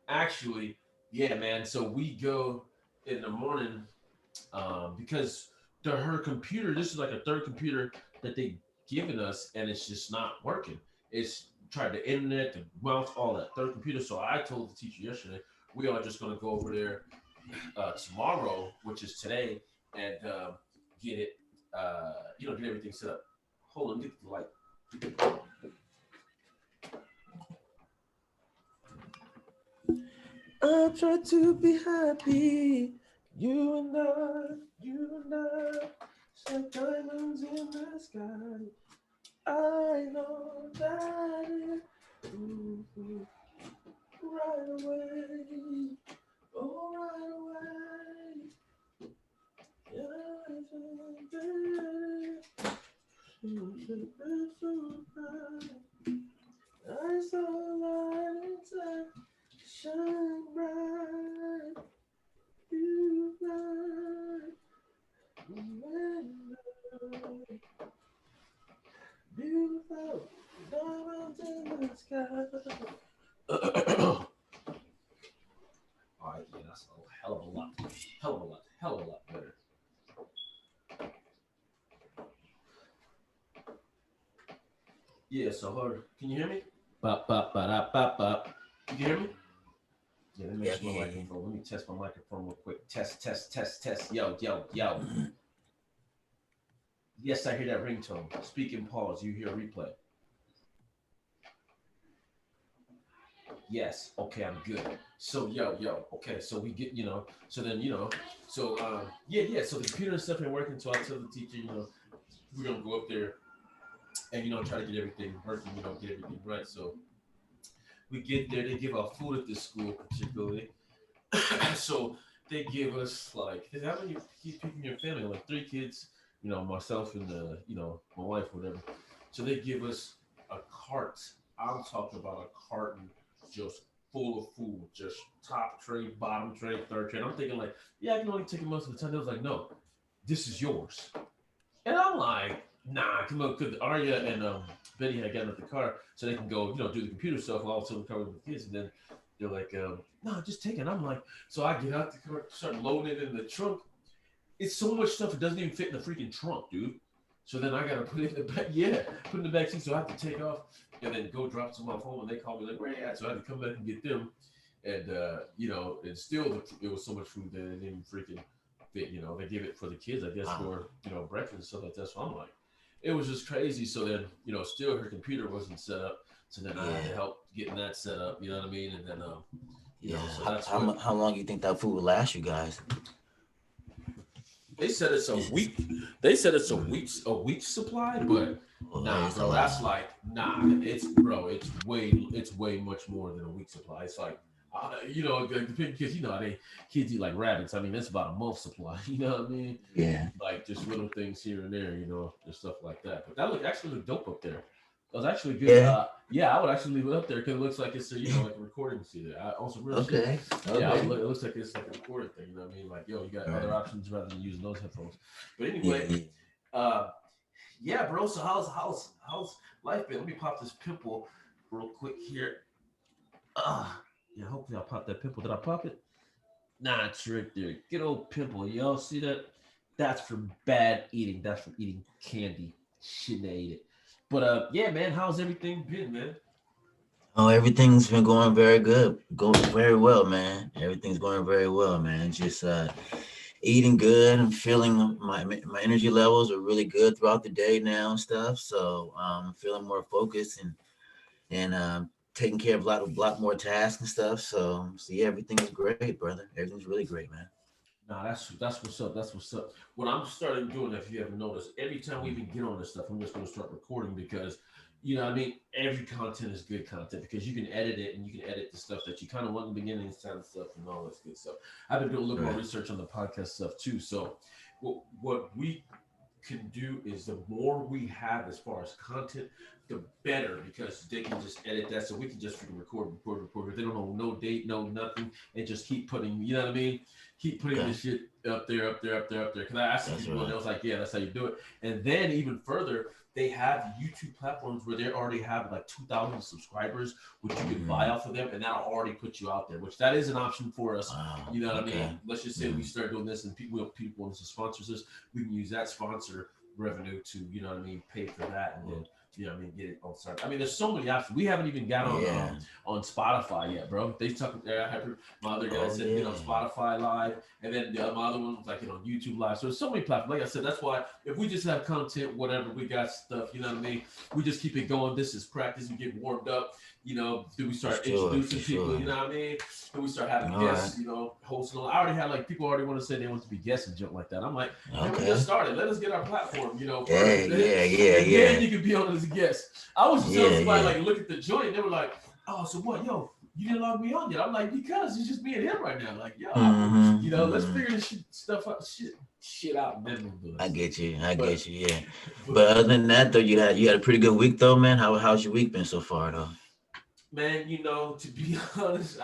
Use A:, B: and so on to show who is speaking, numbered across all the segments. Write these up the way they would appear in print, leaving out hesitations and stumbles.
A: Actually, yeah, man. So we go in the morning because her computer. This is like a third computer that they given us, and it's just not working. It's tried the internet, the mouse, all that third computer. So I told the teacher yesterday we are just gonna go over there tomorrow, which is today, and get it. Get everything set up. Hold on, get the light. I try to be happy. You and I, it's like diamonds in the sky. I know that it right away. Oh, right away. Yeah, I saw a light inside, shine bright, you light, beautiful, diamonds in the sky. All right, yeah, that's a hell of a lot, hell of a lot, hell of a lot better. Yeah, so hold. Can you hear me? Bop bop ba da bop bop. You can hear me? Yeah, let me make
B: Yeah, I
A: sure
B: can
A: my
B: hear you.
A: microphone. Let me test my microphone real quick. Test, test, test, test. Yo, yo, yo. Yes, I hear that ringtone. Speak and pause. You hear a replay. Yes. Okay, I'm good. So yo, yo. Okay, so we get, so then, so yeah, yeah. So the computer and stuff ain't working. So I tell the teacher, we're gonna go up there and try to get everything working. Get everything right. So we get there. They give out food at this school, particularly. So they give us like how many people in your family? Like three kids, myself and my wife, whatever. So they give us a cart. I'm talking about a carton just full of food, just top tray, bottom tray, third tray. And I'm thinking like, yeah, I can only take it most of the time. They was like, no, this is yours. And I'm like, nah, come on, because Arya and Betty had gotten out the car so they can go, do the computer stuff while also covering the kids. And then they're like, no, just take it. And I'm like, so I get out the car, start loading it in the trunk. It's so much stuff, it doesn't even fit in the freaking trunk, dude. So then I gotta put it in the back, yeah, put it in the back seat. So I have to take off and then go drop some off home. And they call me like, where you at? So I had to come back and get them. And and still it was so much food that it didn't even freaking fit. They give it for the kids, I guess,
B: Wow.
A: for breakfast and stuff like that. So I'm like, it was just crazy. So then still her computer wasn't set up. So then I had to
B: Yeah.
A: help getting that set up. You know what I mean? And then
B: Yeah.
A: so that's what
B: How long you think that food will last you guys?
A: they said. It's a
B: It's,
A: week. They said it's a week's supply, but
B: oh,
A: nah,
B: it's a
A: bro. That's
B: lot.
A: like nah. It's way much more than a week supply. It's like because they kids eat like rabbits. I mean, that's about a month supply. You know what I mean?
B: Yeah.
A: Like just little things here and there. Just stuff like that. But that actually looked dope up there. That was actually good.
B: Yeah.
A: Yeah, I would actually leave it up there because it looks like it's like a recording studio. On some real shit.
B: Okay.
A: Yeah,
B: Okay.
A: it looks like it's like a recording thing. You know what I mean? Like, yo, you got
B: All
A: other
B: right.
A: options rather than using those headphones. But
B: Yeah.
A: anyway,
B: Yeah.
A: uh, yeah, bro. So how's life been? Let me pop this pimple real quick here. Uh, yeah, hopefully I pop that pimple. Did I pop it? Nah, it's right there. Good old pimple. Y'all see that? That's from bad eating. That's from eating candy. Shouldn't have ate it. But yeah, man, how's everything been, man?
B: Oh, everything's been going very good. Going very well, man. Everything's going very well, man. Just eating good. I'm feeling my energy levels are really good throughout the day now and stuff. So feeling more focused and taking care of a lot more tasks and stuff. So yeah, everything is great, brother. Everything's really great, man.
A: Nah, that's what's up. That's what's up. What I'm starting doing, if you haven't noticed, every time we even get on this stuff, I'm just gonna start recording because, what I mean, every content is good content because you can edit it and you can edit the stuff that you kind of want in the beginning and sound stuff and all this good stuff. I've been doing a little more
B: Right.
A: research on the podcast stuff too. So, what we can do is the more we have as far as content, the better, because they can just edit that, so we can just freaking record. They don't know no date, no nothing, and just keep putting, you know what I mean? Keep putting
B: Okay.
A: this shit up there, up there, up there, up there. Because I asked
B: That's
A: people, and they
B: right.
A: was like, yeah, that's how you do it. And then even further, they have YouTube platforms where they already have like 2,000 subscribers, which you can buy
B: Mm-hmm.
A: off of them, and that'll already put you out there, which that is an option for us.
B: Wow.
A: You know what I mean?
B: Okay.
A: Let's just say we
B: Mm-hmm.
A: start doing this, and people want to sponsor us, we can use that sponsor revenue to, you know what I mean, pay for that, and then, you know what I mean, get it on start. I mean, there's so many options. We haven't even got
B: Yeah.
A: on Spotify yet, bro. They talk. I heard my other guy
B: Oh
A: said get
B: yeah.
A: on Spotify live, and then my other one was like on YouTube live. So there's so many platforms. Like I said, that's why if we just have content, whatever, we got stuff. You know what I mean? We just keep it going. This is practice. We get warmed up. You know, then we
B: For
A: start
B: sure. For
A: introducing people.
B: sure.
A: You know what I mean? Then we start having
B: All right.
A: guests. You know, hosting. I already had like people already want to say they want to be guests and jump like that. I'm like, man, we just
B: Okay.
A: started. Let us get our platform, you know,
B: Yeah.
A: first,
B: Yeah. Yeah.
A: and then
B: Yeah.
A: you can be on as a guest. I was just telling
B: Yeah.
A: somebody
B: Yeah.
A: like, look at the joint. They were like, oh, so what, yo? You didn't log me on yet. I'm like, because it's just me and him right now. Like, yo,
B: Mm-hmm.
A: you know, let's
B: Mm-hmm.
A: figure this stuff out, shit out, and then we'll do
B: I
A: this.
B: get you. I
A: But,
B: get you. Yeah.
A: but
B: But other than that, though, you had a pretty good week, though, man. How's your week been so far, though?
A: man, you know, to be honest,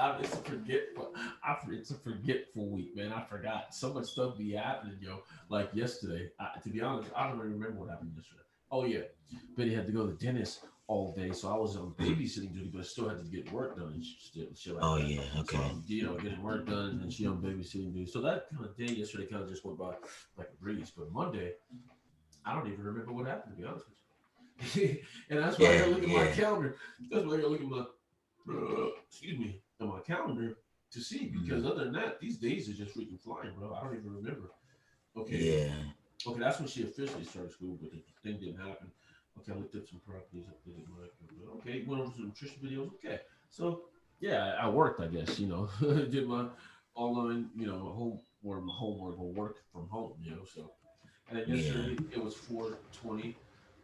A: it's a forgetful week, man. I forgot so much stuff be happening, yo. Like yesterday, to be honest, I don't even remember what happened yesterday. Oh yeah, Betty had to go to the dentist all day, so I was on babysitting duty, but I still had to get work done and shit like
B: Oh
A: that.
B: yeah.
A: So
B: Okay.
A: I'm, getting work done, and she on babysitting duty. So that kind of day yesterday kind of just went by like a breeze. But Monday, I don't even remember what happened, to be honest with you. And that's why I
B: Yeah.
A: gotta look at my
B: Yeah.
A: calendar. That's why I gotta look at my excuse me, on my calendar to see, because
B: Mm-hmm.
A: other than that, these days are just freaking flying, bro. I don't even remember. Okay,
B: Yeah.
A: okay, that's when she officially started school, but the thing didn't happen. Okay, I looked up some properties, updated my okay, went over some nutrition videos. Okay, so yeah, I worked, I guess, did my online, my homework or work from home, so. And then
B: Yeah.
A: yesterday it was 4:20,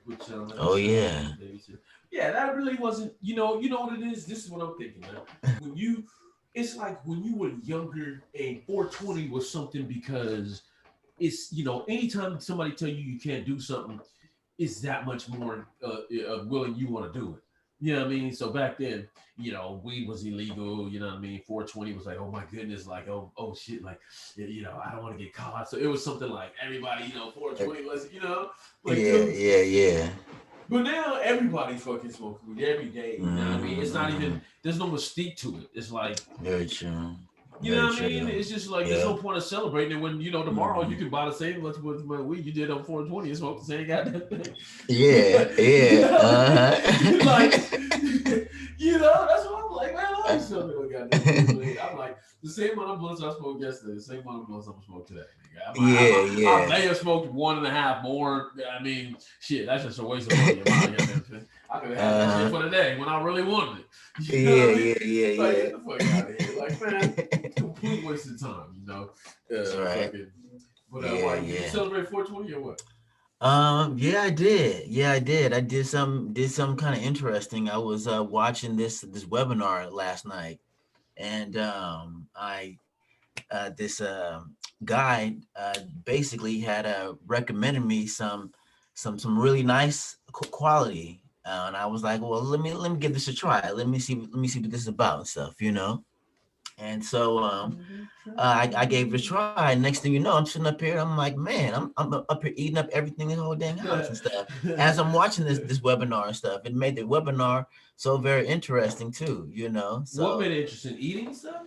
A: which, like I
B: Oh
A: said, I was
B: yeah.
A: on babysit. Yeah, that really wasn't. You know what it is. This is what I'm thinking, man. When you, it's like when you were younger, and 4:20 was something, because it's, anytime somebody tell you you can't do something, it's that much more willing you want to do it. You know what I mean? So back then, weed was illegal. You know what I mean? 420 was like, oh my goodness, like, oh shit, like, I don't want to get caught. So it was something like everybody, 420 was, like,
B: Yeah.
A: dude.
B: Yeah. Yeah.
A: But now everybody's fucking smoking weed every day. You know what I mean? It's not
B: Mm-hmm.
A: even, there's no mystique to it. It's like,
B: Very true.
A: you know
B: Very
A: what I mean?
B: true.
A: It's just like there's no
B: Yeah.
A: point of celebrating it when, tomorrow you
B: Mm-hmm.
A: can buy the same much with my weed you did on 420 and smoke the same goddamn thing.
B: Yeah.
A: You
B: Yeah.
A: know, like,
B: Uh-huh.
A: that's what I'm like, man. I ain't selling no goddamn weed. I'm like, the same amount of blunts I smoked yesterday, the same amount of blunts I'm gonna smoke today. Nigga.
B: Yeah.
A: I
B: Yeah.
A: may have smoked one and a half more. I mean, shit, that's just a waste of money. In my goddamn thing. I could have had that shit
B: Uh-huh.
A: for the day when I really wanted it. You know
B: Yeah.
A: what I mean?
B: Yeah. Yeah.
A: Like,
B: Yeah.
A: get the fuck out of here. Like, man, complete waste of time,
B: That's right.
A: fucking. But
B: Yeah.
A: why? Did you
B: Yeah.
A: celebrate 420 or what?
B: Yeah, I did. Yeah, I did. I did some kind of interesting. I was watching this webinar last night, and I this guy basically had recommended me some really nice quality, and I was like, well, let me give this a try. Let me see what this is about and stuff, And so I gave it a try. Next thing you know, I'm sitting up here. I'm like, man, I'm up here eating up everything in the whole dang house and stuff. As I'm watching this webinar and stuff, it made the webinar so very interesting too.
A: What
B: So
A: made it interesting? Eating stuff?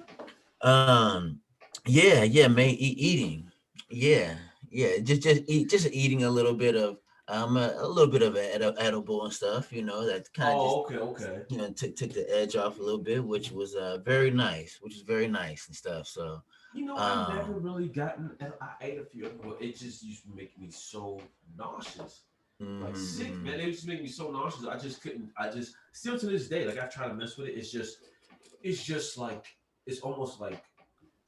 B: um, yeah, man, eating, yeah, yeah, just eating a little bit of a little bit of edible and stuff. That kind of just
A: Oh, okay, okay.
B: took the edge off a little bit, which was very nice, which was very nice and stuff. So
A: I never
B: um,
A: really gotten. I ate a few of them, but it just used to make me so nauseous, like sick, man.
B: mm-hmm,
A: It used to make me so nauseous. I just couldn't. I just still to this day, like I try to mess with it. It's just like it's almost like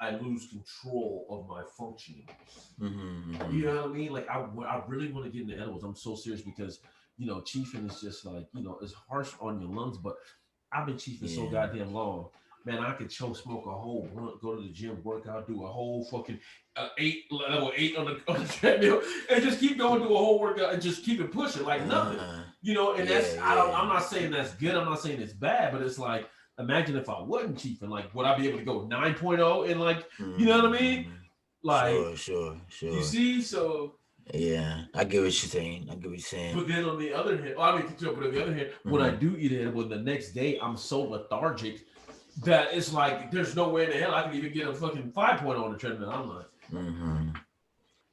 A: I lose control of my functioning.
B: mm-hmm,
A: You
B: mm-hmm.
A: know what I mean? Like I really want to get into edibles. I'm so serious because chiefing is just like it's harsh on your lungs, but I've been chiefing so
B: Yeah,
A: goddamn long. man, I could smoke a whole blunt, go to the gym, work out, do a whole fucking level 8 on the treadmill, and just keep going, do a whole workout, and just keep it pushing like nothing. And
B: Yeah,
A: that's I'm
B: yeah.
A: not saying that's good. I'm not saying it's bad, but it's like imagine if I wasn't chiefing, like would I be able to go 9.0 and like you know what I mean? Like you
B: Sure.
A: see, so
B: Yeah, I get what you're saying. I get what you're saying.
A: but then on the other hand, well, I mean, but on the other hand, when I do eat it, well, the next day I'm so lethargic that it's like there's no way in the hell I can even get a fucking 5.0 on the treadmill. I'm like,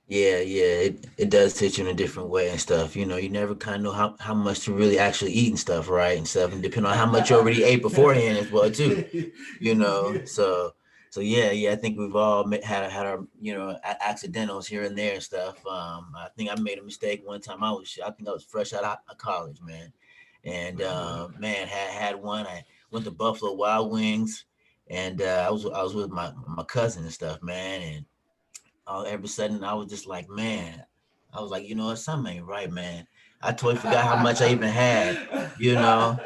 B: Yeah, it does hit you in a different way and stuff. You never kind of know how much to really actually eat and stuff, right? And stuff, and depending on how much you already ate beforehand as well too.
A: yeah.
B: So yeah. I think we've all had our accidentals here and there and stuff. I think I made a mistake one time. I think I was fresh out of college, man, and man had one. I went to Buffalo Wild Wings, and I was with my cousin and stuff, man, and all of a sudden I was just like, man, I was like, something ain't right, man. I totally forgot how much I even had, you know.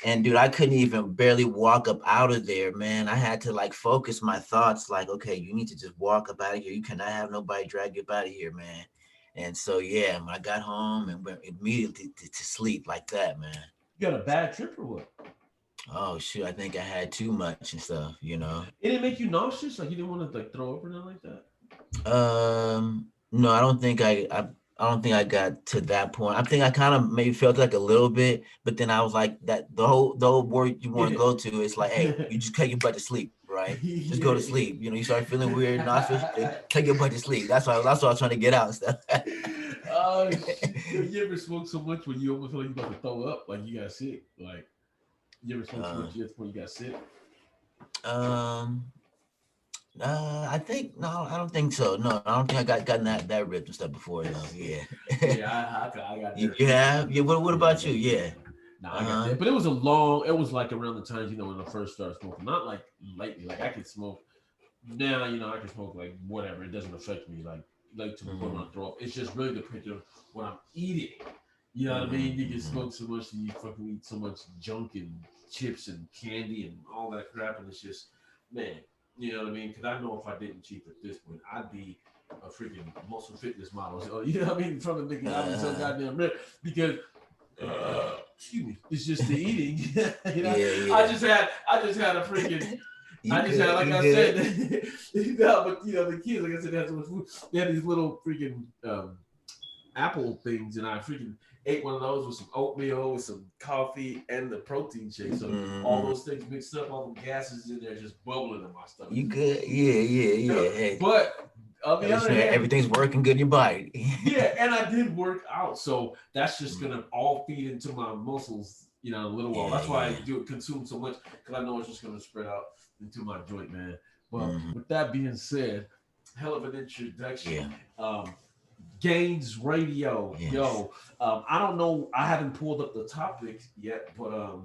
B: And dude, I couldn't even barely walk up out of there, man. I had to like focus my thoughts, like, okay, you need to just walk up out of here. You cannot have nobody drag you up out of here, man. And so yeah, I got home and went immediately to sleep like that, man.
A: You got a bad trip or what?
B: Oh shoot, I think I had too much and stuff.
A: It didn't make you nauseous? Like you didn't want to like throw up or nothing like that?
B: No, I don't think I don't think I got to that point. I think I kind of maybe felt like a little bit, but then I was like that the whole word you want to go to is like, hey, you just take your butt to sleep, right? Just go to sleep. You start feeling weird, nauseous, take your butt to sleep. That's what I was trying to get out and stuff.
A: Oh shit! Yo, you ever smoke so much when you almost feel like you about to throw up, like you got sick? Like you ever smoke so much you you got sick?
B: um I think no, I don't think so. No, I don't think I gotten that ripped and stuff before though. Yeah.
A: Yeah, I got there.
B: You have? Yeah, what
A: Yeah, I
B: about you?
A: got there.
B: Yeah.
A: Nah, I got there. But it was like around the times, when I first started smoking. Not like lately. Like I could smoke now, I can smoke like whatever. It doesn't affect me like to the point where I throw up. It's just really dependent on what I'm eating. You know what I mean? You can smoke so much and you fucking eat so much junk and chips and candy and all that crap, and it's just, man, you know what I mean? Because I know if I didn't cheat at this point, I'd be a freaking muscle fitness model. So, you know what I mean? From the beginning, I'd be so goddamn rich because excuse me, it's just the eating.
B: Yeah.
A: I just had a freaking.
B: You
A: I just
B: good?
A: had, like
B: You
A: I
B: good?
A: said, no, but the kids, like I said, they had so much food. They had these little freaking apple things, and I freaking ate one of those with some oatmeal, with some coffee, and the protein shake. So all those things mixed up, all the gases in there just bubbling in my stomach.
B: You good? Yeah. Hey,
A: But on
B: at
A: the
B: least
A: other hand,
B: everything's working good in your body.
A: yeah, and I did work out, so that's just gonna all feed into my muscles, in a little while. That's why I
B: Yeah.
A: do consume so much because I know it's just gonna spread out into my joint, man. But
B: Mm-hmm.
A: with that being said, hell of an introduction.
B: Yeah.
A: Um, Gains Radio,
B: Yes.
A: yo. I don't know. I haven't pulled up the topic yet, but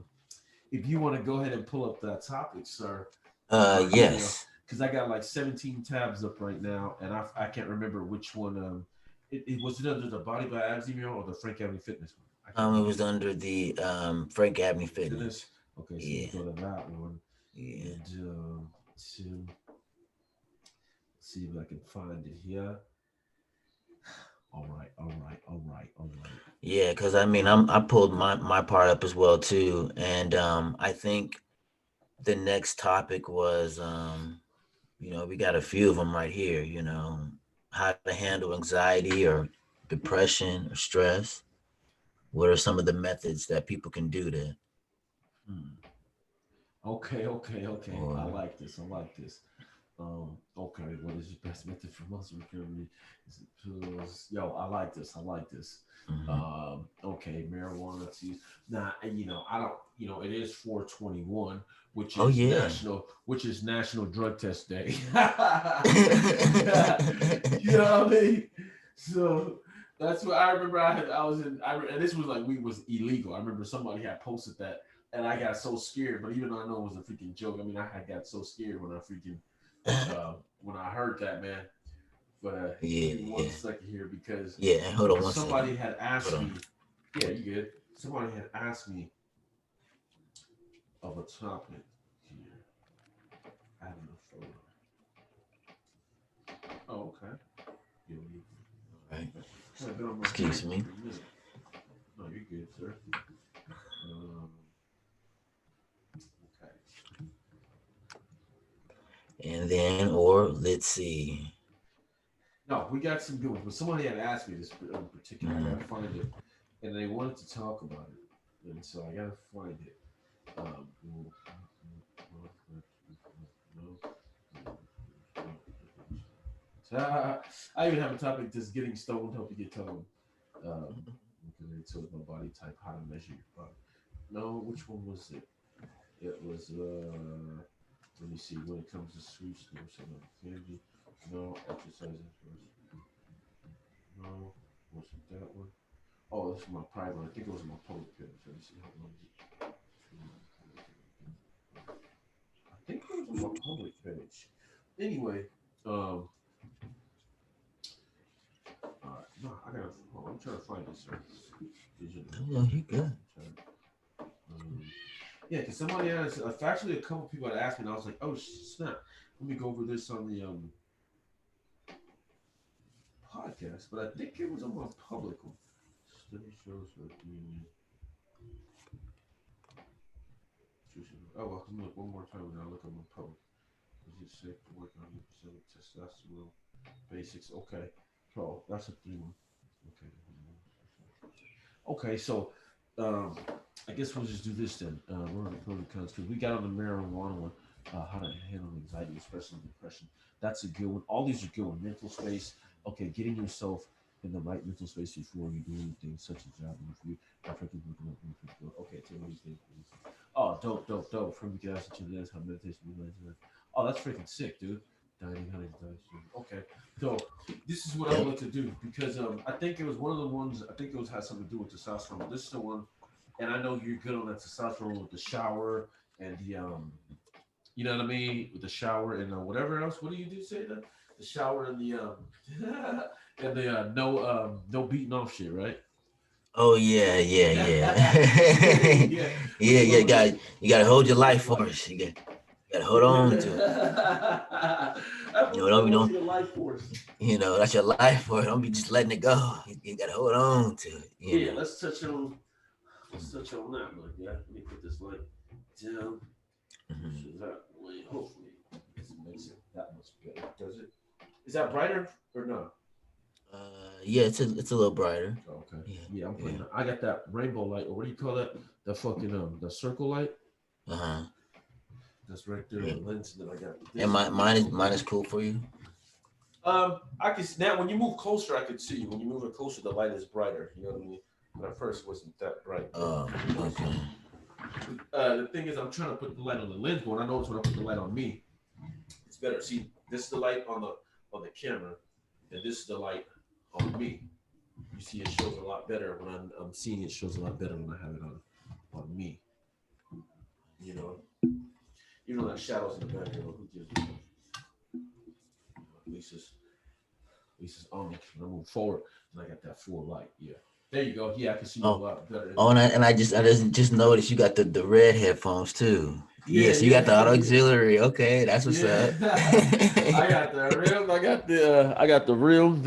A: if you want to go ahead and pull up that topic, sir, on my email,
B: Yes.
A: because I got like 17 tabs up right now, and I can't remember which one. It was it under the Body by Abs email or the Frank Avenue Fitness one. I can't
B: It
A: remember.
B: was under the Frank Abney
A: Fitness.
B: Fitness.
A: Okay, so let me
B: Yeah.
A: go to that one
B: Yeah.
A: and to see if I can find it here. All right.
B: Yeah, because I mean, I pulled my part up as well too, and I think the next topic was we got a few of them right here. How to handle anxiety or depression or stress. What are some of the methods that people can do to,
A: Hmm. Okay. I
B: or
A: like this. I like this. Okay, what is your best method for muscle recovery? Is it pills? Yo, I like this. I like this.
B: mhm.
A: Okay, marijuana to use. Now, I don't, it is 421,
B: Oh yeah.
A: which is National Drug Test Day. You know what I mean? So that's what I remember. I was in, and this was like we was illegal. I remember somebody had posted that, and I got so scared. But even though I know it was a freaking joke, I mean, I had got so scared when I heard that, man. But give
B: Yeah,
A: me one
B: yeah,
A: second here because
B: yeah. Hold on one
A: somebody
B: second.
A: had
B: Hold
A: asked
B: on.
A: me. Yeah, you good? Somebody had asked me of a topic here.
B: Excuse me.
A: No, you're good, sir. Okay.
B: And then, or let's see.
A: No, we got some good ones, but somebody had asked me this in particular. I gotta find it, and they wanted to talk about it, and so I gotta find it. Um, I even have a topic: does getting stoned help you get toned? Because it's sort of my body type, how to measure your body. No, which one was it? It was let me see. When it comes to sweets, no, so no candy, no exercising first. No, wasn't that one? Oh, this is my private one. I think it was my public page. Let me see how long is it. I think it was on my public page. Anyway, no, I gotta. Oh, I'm trying to find this.
B: No, you good.
A: Yeah, because somebody asked. Actually, a couple people had asked me, and I was like, "Oh snap! Let me go over this on the podcast." But I think it was on my public one. Study shows for oh well, I'm gonna look one more time and I'll look at my public. Is it safe to work on 100% testosterone basics? Okay, so that's a 3 1. Okay, so I guess we'll just do this then. We're on the pro and cons because we got on the marijuana one. How to handle anxiety, especially depression. That's a good one. All these are good one. Mental space. Okay, getting yourself in the right mental space before you do anything, such as job interview. Okay, take these things, please. Oh, dope, dope, dope. From the gas to the how meditation. Oh, that's freaking sick, dude. Dining, honey, okay, so this is what I want to do because I think it was one of the ones. I think it was had something to do with testosterone. This is the one, and I know you're good on that testosterone with the shower and the you know what I mean, with the shower and whatever else. What do you do? Say that the shower and the and the no beating off shit, right?
B: Oh yeah.
A: Yeah.
B: Yeah. You got to hold your life force. You got to hold on to it. Don't
A: your life force.
B: That's your life force. Don't be just letting it go. You got to hold on to it.
A: Yeah, let's touch on that. Like, yeah, let me put this light down. So that way, hopefully, this makes it that much better. Does it? Is that brighter or not?
B: Yeah, it's a little brighter.
A: Okay. Yeah, I'm putting. I got that rainbow light, or what do you call that? The fucking the circle light. That's right there. The lens that I got.
B: And mine is cool for you.
A: I can now when you move closer, I can see you. When you move it closer, the light is brighter. You know what I mean? But at first, it wasn't that bright.
B: Okay.
A: The thing is, I'm trying to put the light on the lens, but when I notice when I put the light on me, it's better. See, this is the light on the camera, and this is the light on me. You see, it shows a lot better when I'm seeing it. Shows a lot better when I have it on me. You know, even though that shadows in the background, who gives a fuck? Lisa's on me. When I move forward, and I got that full light. Yeah. There you go. Yeah, I can see you a lot better.
B: Oh, and I just noticed you got the red headphones too. Yeah, so you got the auto auxiliary. Okay, that's what's up.
A: I got the rim. I got the rim.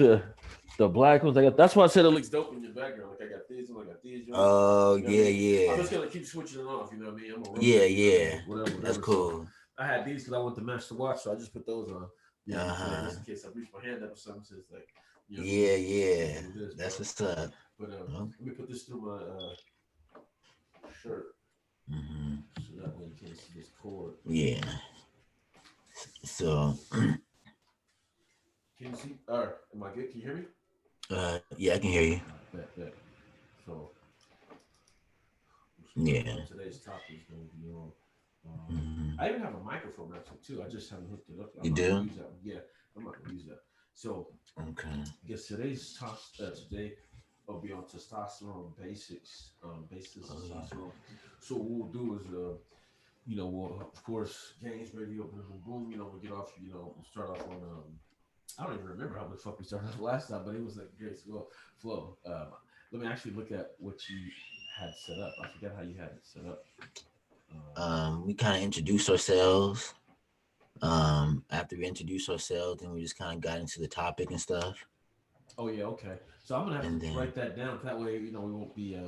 A: The black ones. That's why I said it looks dope in your background. Like I got these ones. I got these.
B: Oh yeah.
A: I'm just gonna keep switching it off. You know what I mean? I'm
B: yeah.
A: Whatever.
B: That's cool.
A: So I had these because I want to match the watch, so I just put those on. Yeah, just in case I reach my hand up or something. So it's like,
B: yeah. That's what's up.
A: But let me put this through my shirt, so that way you can't see this cord.
B: Yeah. So.
A: Can you see? Am I good? Can you hear me?
B: Yeah, I can hear you.
A: Bet. So.
B: Yeah.
A: Today's topic is going to be on. I even have a microphone actually too. I just haven't hooked it up.
B: You do?
A: Use that. Yeah, I'm not gonna use that. So
B: okay.
A: I guess today's talk today will be on testosterone basics. Testosterone. So what we'll do is we'll of course GAINSRADIO, boom. We'll get off. We'll start off on I don't even remember how the fuck we started off last time, but it was like great flow. Let me actually look at what you had set up. I forgot how you had it set up.
B: We kind of introduced ourselves. After we introduced ourselves, then we just kind of got into the topic and stuff.
A: Oh yeah, okay. So I'm gonna have to
B: and then
A: write that down. That way, we won't be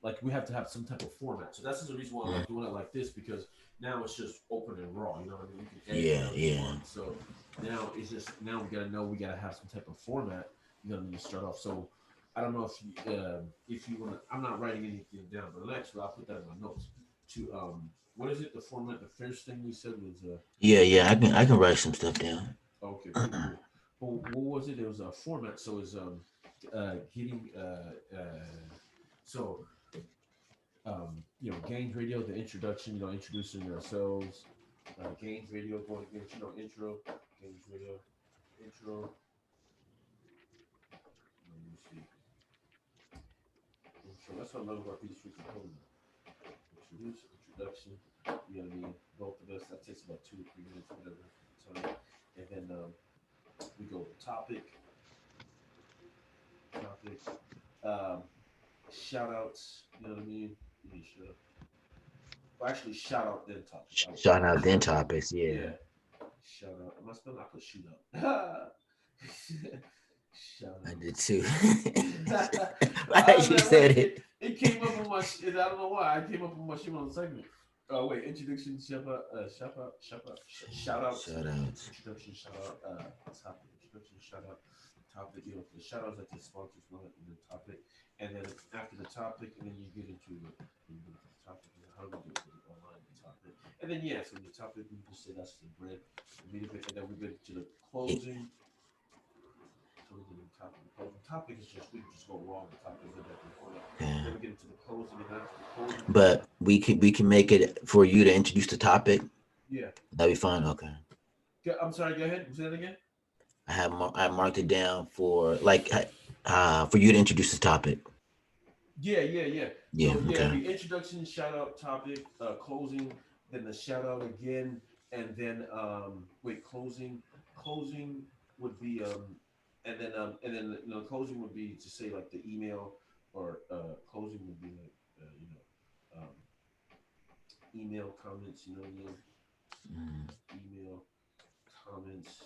A: like we have to have some type of format. So that's the reason why I
B: mm,
A: like doing it like this because now it's just open and raw. You know what I mean? You can edit
B: yeah,
A: whatever you
B: yeah,
A: want. So now we gotta know we gotta have some type of format. You know what I mean to start off. So I don't know if you wanna. I'm not writing anything down, but actually I'll put that in my notes. To what is it? The format. The first thing we said was
B: yeah, yeah. I can write some stuff down.
A: okay, cool, cool. Well, what was it? It was a format. So it's getting so Gains Radio, the introduction, introducing ourselves. Gains Radio, going against, intro. Gains Radio, intro. Let me see. Intro. That's what I love about these free components. Introduction. You know what I mean? Both of us. That takes about 2 to 3 minutes, whatever time. And then we go to topic. Topic. Um, Shout outs. You know what I mean? Yeah, sure. Well, actually, shout out then topic. I
B: Shout
A: put
B: out then
A: shout.
B: topics. Yeah.
A: Yeah, shout out. Am I spelling? I put shoot out. Shout
B: I did
A: outs.
B: too. I
A: I was
B: actually
A: like, wait,
B: said
A: it,
B: it.
A: it came up on my. I don't know why. I came up on my shit on the segment. Oh wait, introduction, shout outs,
B: Shout outs.
A: introduction, shout out, topic, introduction, shout out, topic. The shout outs like the sponsors, not the topic, and then after the topic, and then you get into the topic, and how do we do it online the topic, and then yeah, so the topic we just say that's the bread, the meat of it, and then we get to the closing. So we get into the topic. The closing topic is just we can just go wrong with the topic.
B: Yeah.
A: Then we get into the closing, and after the closing,
B: But we can make it for you to introduce the topic.
A: yeah.
B: That'd be fine. Okay.
A: I'm sorry. Go ahead. Say that again.
B: I marked it down for like for you to introduce the topic.
A: Yeah, yeah, yeah.
B: Yeah.
A: So yeah, it'd
B: Okay.
A: be introduction, shout out, topic, closing, then the shout out again, and then wait, closing would be and then closing would be to say like the email or closing would be like email comments, you know what I mean?
B: Mm,
A: Email comments,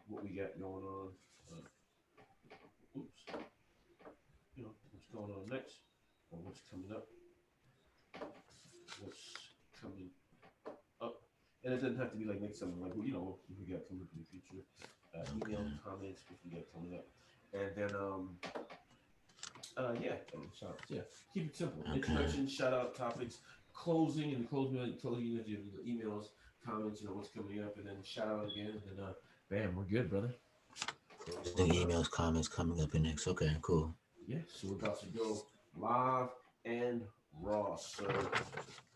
A: what we got going on. Oops, what's going on next or what's coming up, what's coming up, and it doesn't have to be like next summer. Like if we got coming up in the future, email
B: okay.
A: comments if we got coming up, and then yeah, shout outs. Yeah, keep it simple.
B: Okay.
A: Introduction, shout out, topics, closing, and closing your emails, comments. What's coming up, and then shout out again, and then bam, we're good, brother.
B: Closing
A: We're good.
B: emails, comments coming up in next. Okay. Cool.
A: Yeah, so we're about to go live and raw, sir,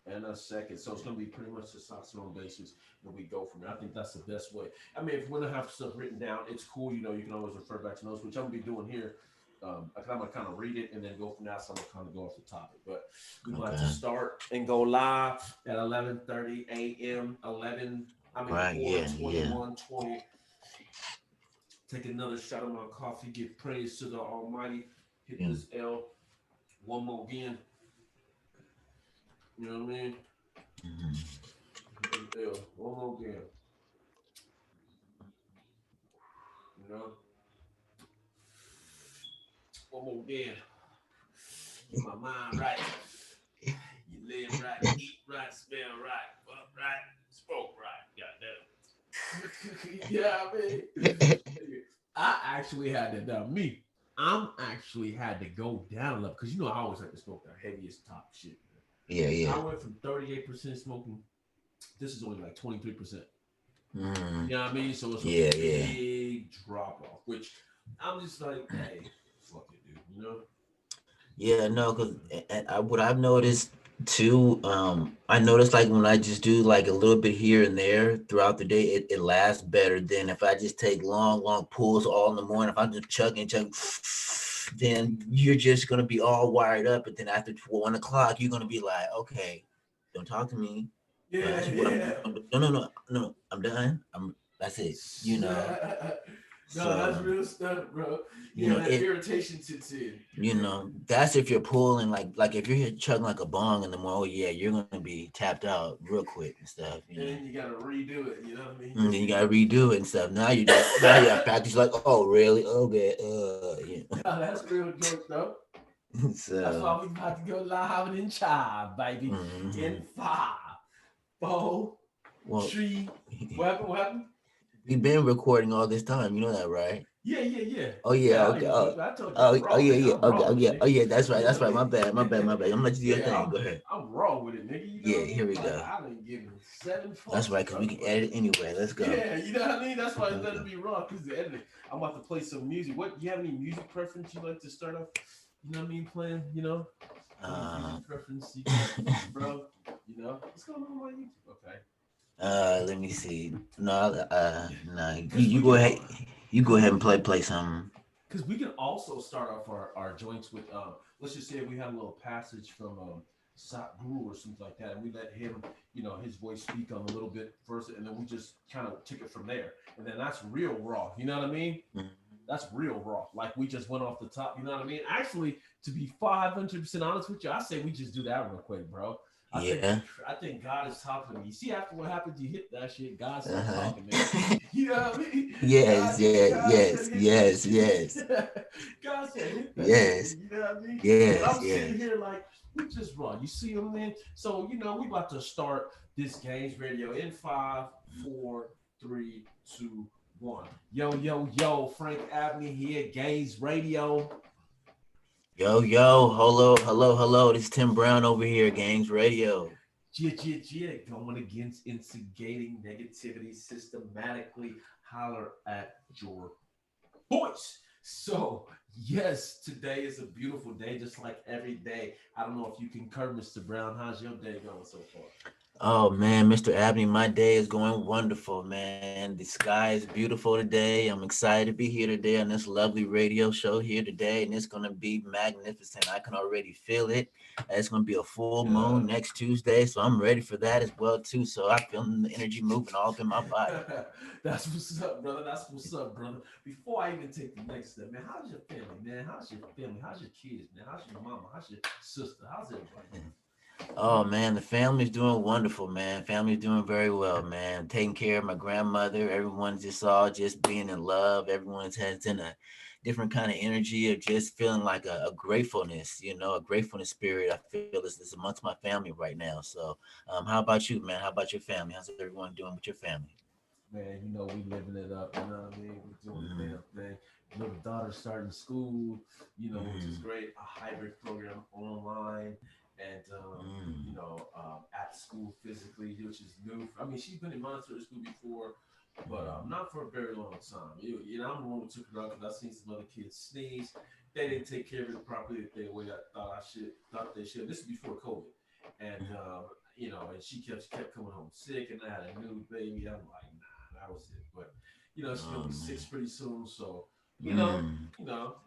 A: in a second. So it's gonna be pretty much a saxophone basis, and we go from there. I think that's the best way. I mean, if we're gonna have stuff written down, it's cool. You can always refer back to notes, which I'm gonna be doing here. I'm gonna kind of read it and then go from there. So I'm gonna kind of go off the topic, but we're gonna have to
B: Okay.
A: start and go live at 11:30 a.m. 11. I mean,
B: Right.
A: or
B: Yeah. Yeah.
A: 21:20. Take another shot of my coffee. Give praise to the Almighty. Hit
B: Yeah.
A: this L one more again. You know what I mean?
B: Mhm.
A: Hit this L one more again. You know, one more again. Get my mind right. You live right, eat right, smell right, fuck right, spoke right. Goddamn. Yeah, I mean, I actually had to. Now, me, I'm actually had to go down a level because I always like to smoke the heaviest top shit.
B: Yeah.
A: I
B: Yeah.
A: went from 38% smoking. This is only like 23%.
B: Mm,
A: You know what I mean? So it's a
B: yeah. Yeah.
A: big drop off, which I'm just like, hey, fuck it, dude.
B: Yeah, no, because what I've noticed too, I noticed like when I just do like a little bit here and there throughout the day, it lasts better than if I just take long, long pulls all in the morning. If I'm just chugging, chugging, then you're just gonna be all wired up, and then after 1 o'clock, you're gonna be like, okay, don't talk to me.
A: Yeah,
B: That's what I'm.
A: yeah.
B: No, no, no, no. I'm done. That's it.
A: Yeah. No, that's
B: So,
A: real stuff, bro.
B: you
A: Yeah,
B: know,
A: that irritation sits in.
B: that's if you're pulling like if you're here chugging like a bong in the morning, oh yeah, you're gonna be tapped out real quick and stuff.
A: And you gotta redo it, you know what I mean?
B: And then you gotta redo it and stuff. Now you have practice like, oh really? Okay,
A: No, that's real joke though. That's
B: So,
A: why we about to go live and in child, baby.
B: mhm.
A: In 5, 4,
B: Well,
A: 3. What happened? What happened?
B: we've been recording all this time. You know that, right?
A: Yeah, yeah, yeah.
B: Oh yeah,
A: Yeah, I
B: okay.
A: even told you. I told you I'm
B: Oh
A: raw,
B: yeah,
A: nigga.
B: yeah.
A: I'm
B: Okay,
A: raw
B: oh
A: with
B: yeah,
A: it,
B: oh
A: nigga.
B: yeah. That's right.
A: You know
B: That's
A: what I
B: right. My
A: mean?
B: bad. My bad. My bad. I'm gonna let you do your
A: Yeah,
B: thing. Go ahead.
A: I'm raw with it, nigga. You know
B: Yeah,
A: what I
B: here
A: mean?
B: we
A: Like
B: go.
A: I done given 7
B: That's
A: fucks,
B: right, because
A: bro.
B: we can
A: But
B: edit anyway. Let's go.
A: yeah, you know what I mean? That's why it's
B: Let's
A: letting
B: go.
A: me raw because the editing. I'm about to play some music. What do you have any music preference you like to start off? You know what I mean? Playing, any
B: Uh,
A: music preference you got, bro? What's going on my YouTube? Okay.
B: Let me see. No, no.
A: Because
B: You
A: we
B: go
A: can,
B: ahead. You go
A: because
B: ahead
A: we
B: and
A: can,
B: play some.
A: because we can also start off our joints with let's just say we had a little passage from Guru or something like that, and we let him, his voice speak on a little bit first, and then we just kind of took it from there, and then that's real raw. You know what I mean?
B: Mhm.
A: That's real raw. Like we just went off the top. You know what I mean? Actually, to be 500% honest with you, I say we just do that real quick, bro. I think
B: Yeah.
A: I think God is talking to me. You see, after what happened, you hit that shit. God starts
B: Uh-huh.
A: talking, man. You know what I mean?
B: Yes. Yeah.
A: God said
B: Yes.
A: hit that
B: Yes.
A: shit.
B: Yes.
A: God said hit that shit.
B: Yes.
A: You know what I mean? But
B: Yes.
A: I'm sitting
B: Yes.
A: here like we just raw. You see what I mean? So we about to start this Gains Radio in 5, 4, 3, 2, 1. Yo, yo, yo, Frank Abney here, Gains Radio.
B: Yo. Yo. Hello. Hello. Hello. This is Tim Brown over here, Games Radio.
A: Going against instigating negativity systematically. Holler at your voice. So, yes, today is a beautiful day, just like every day. I don't know if you concur, Mr. Brown. How's your day going so far?
B: Oh man, Mr. Abney, my day is going wonderful, man. The sky is beautiful today. I'm excited to be here today on this lovely radio show here today, and it's gonna be magnificent. I can already feel it. It's gonna be a full moon
A: Yeah.
B: next Tuesday, so I'm ready for that as well too. So I feel the energy moving all up in my body.
A: That's what's up, brother. That's what's up, brother. Before I even take the next step, man, how's your family, man? How's your family? How's your kids, man? How's your mama? How's your sister? How's everybody?
B: Oh man, the family's doing wonderful, man. Family's doing very well, man. Taking care of my grandmother. Everyone's just all just being in love. Everyone's has in a different kind of energy of just feeling like a gratefulness, a gratefulness spirit. I feel this amongst my family right now. So, how about you, man? How about your family? How's everyone doing with your family?
A: Man, we living it up. You know what I mean? We're doing the
B: Mm-hmm.
A: damn thing. Little daughter starting school, which is
B: Mm-hmm.
A: great. A hybrid program online and at school physically, which is new. I mean, she's been in Montessori school before, but not for a very long time. I'm the one who took her out because I seen some other kids sneeze. They didn't take care of it properly the way I thought they should. This is before COVID, and and she kept coming home sick, and I had a new baby. I'm like, nah, that was it. But she's gonna
B: Oh
A: be
B: man.
A: 6 pretty soon, so
B: Mm.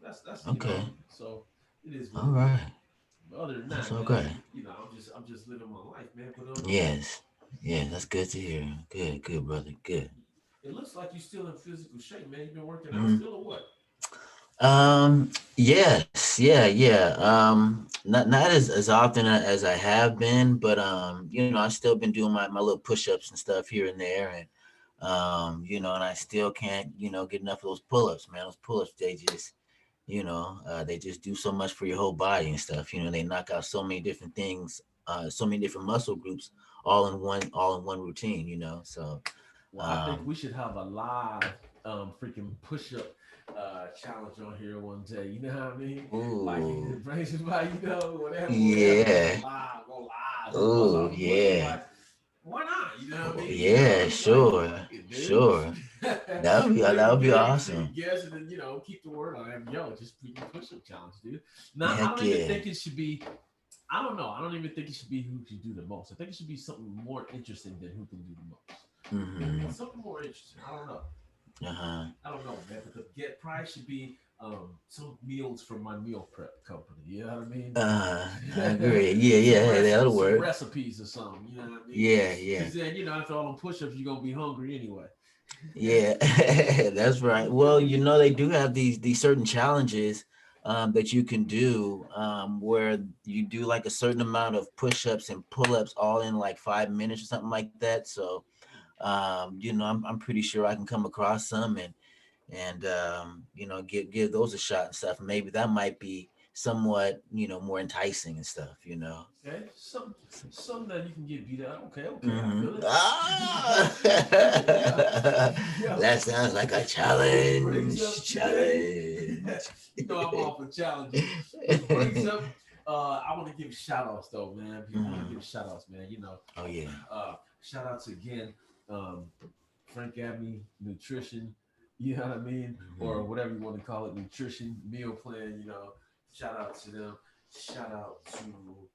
A: that's
B: Okay.
A: so it is what
B: All
A: it is.
B: right.
A: But other than
B: That's
A: that, man,
B: okay.
A: I'm just living my life, man. But
B: Yes. Yeah, that's good to hear. Good, good, brother. Good.
A: it looks like you're still in physical shape, man. You've been working out
B: Mm-hmm.
A: still or what?
B: Yes, yeah. Not as often as I have been, but I still been doing my little push-ups and stuff here and there, and and I still can't, get enough of those pull-ups, man. Those pull-ups, they just do so much for your whole body and stuff. They knock out so many different things, so many different muscle groups, all in one routine. So,
A: Well, I think
B: um,
A: we should have a live freaking push-up challenge on here one day. You know what I mean? Like
B: ooh,
A: bring somebody, whatever.
B: yeah,
A: Go live, bust
B: ooh,
A: out the push-up.
B: yeah.
A: Like, why not? You know what I mean?
B: Yeah,
A: Like
B: sure,
A: fuck it, dude.
B: sure. That would be
A: Get a repeat
B: awesome.
A: guess and then keep the word on it. Yo, just freaking push-up challenge, dude. Now I
B: Heck
A: don't even
B: yeah.
A: think it should be. I don't know. I don't even think it should be who can do the most. I think it should be something more interesting than who can do the most.
B: Mm-hmm.
A: Something more interesting. I don't know.
B: Uh-huh.
A: I don't know, man. But the get prize should be some meals from my meal prep company. You know what I mean?
B: I agree. Yeah, yeah, hey, that'll
A: Some
B: work.
A: recipes or something. You know what I mean?
B: Yeah, yeah.
A: Because then after all them push-ups, you're gonna be hungry anyway.
B: Yeah, that's right. Well, they do have these certain challenges that you can do where you do like a certain amount of push-ups and pull-ups all in like 5 minutes or something like that. So, I'm pretty sure I can come across some and give those a shot and stuff. Maybe that might be somewhat more enticing and stuff.
A: Okay, some that you can get beat up. Okay, okay, I feel
B: Mm-hmm.
A: it.
B: Ah,
A: Yeah, yeah.
B: that sounds like a
A: Which brings
B: challenge.
A: up today.
B: Challenge.
A: I'm all for challenges. Which brings up, I want to give shout outs though, man. I want to
B: Mm.
A: give shout outs, man.
B: Oh yeah.
A: Shout outs again, um, Frank Abney Nutrition. You know what I mean, or
B: Mhm.
A: whatever you want to call it, nutrition meal plan. Shout out to them. Shout out to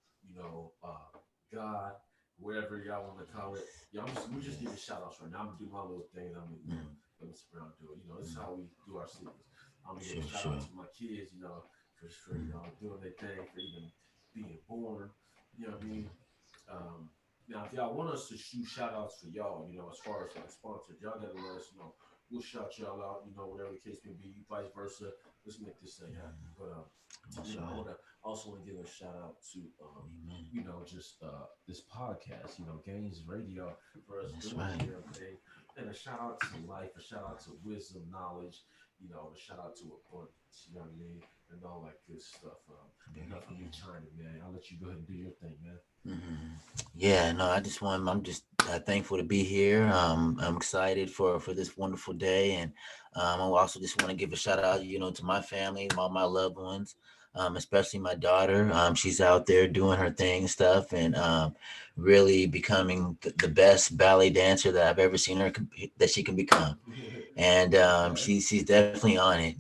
A: God, whatever y'all want to call it. Yeah, we're just giving shout outs right now. I'm gonna do my little thing. I'm gonna
B: Mm.
A: let Mr. Brown do it. This is
B: Mm.
A: how we do our secrets. I'm gonna give a
B: Sure,
A: shout out
B: sure.
A: to my kids, for
B: Mm.
A: doing their thing, for even being born. You know what I mean? Um, Now, if y'all want us to shoot shout outs for y'all, as far as like sponsors, y'all gotta let us know. We'll shout y'all out, whatever the case may be, vice versa. Let's make this thing happen. But
B: That's
A: I
B: right.
A: want to also want to give a shout out to
B: Amen.
A: just this podcast, Gains Radio, for us
B: That's
A: doing
B: right.
A: the damn thing, and a shout out to life, a shout out to wisdom, knowledge, a shout out to abundance. You know what I mean, and all that good stuff.
B: Very
A: Enough of me
B: good.
A: chiming, man. I'll let you go ahead and do your thing, man.
B: Mhm. Yeah, no, I'm just thankful to be here. I'm excited for this wonderful day, and I also just want to give a shout out, to my family, all my loved ones, especially my daughter. She's out there doing her thing and stuff, and really becoming the best ballet dancer that I've ever seen that she can become. And
A: Okay.
B: she's definitely on it,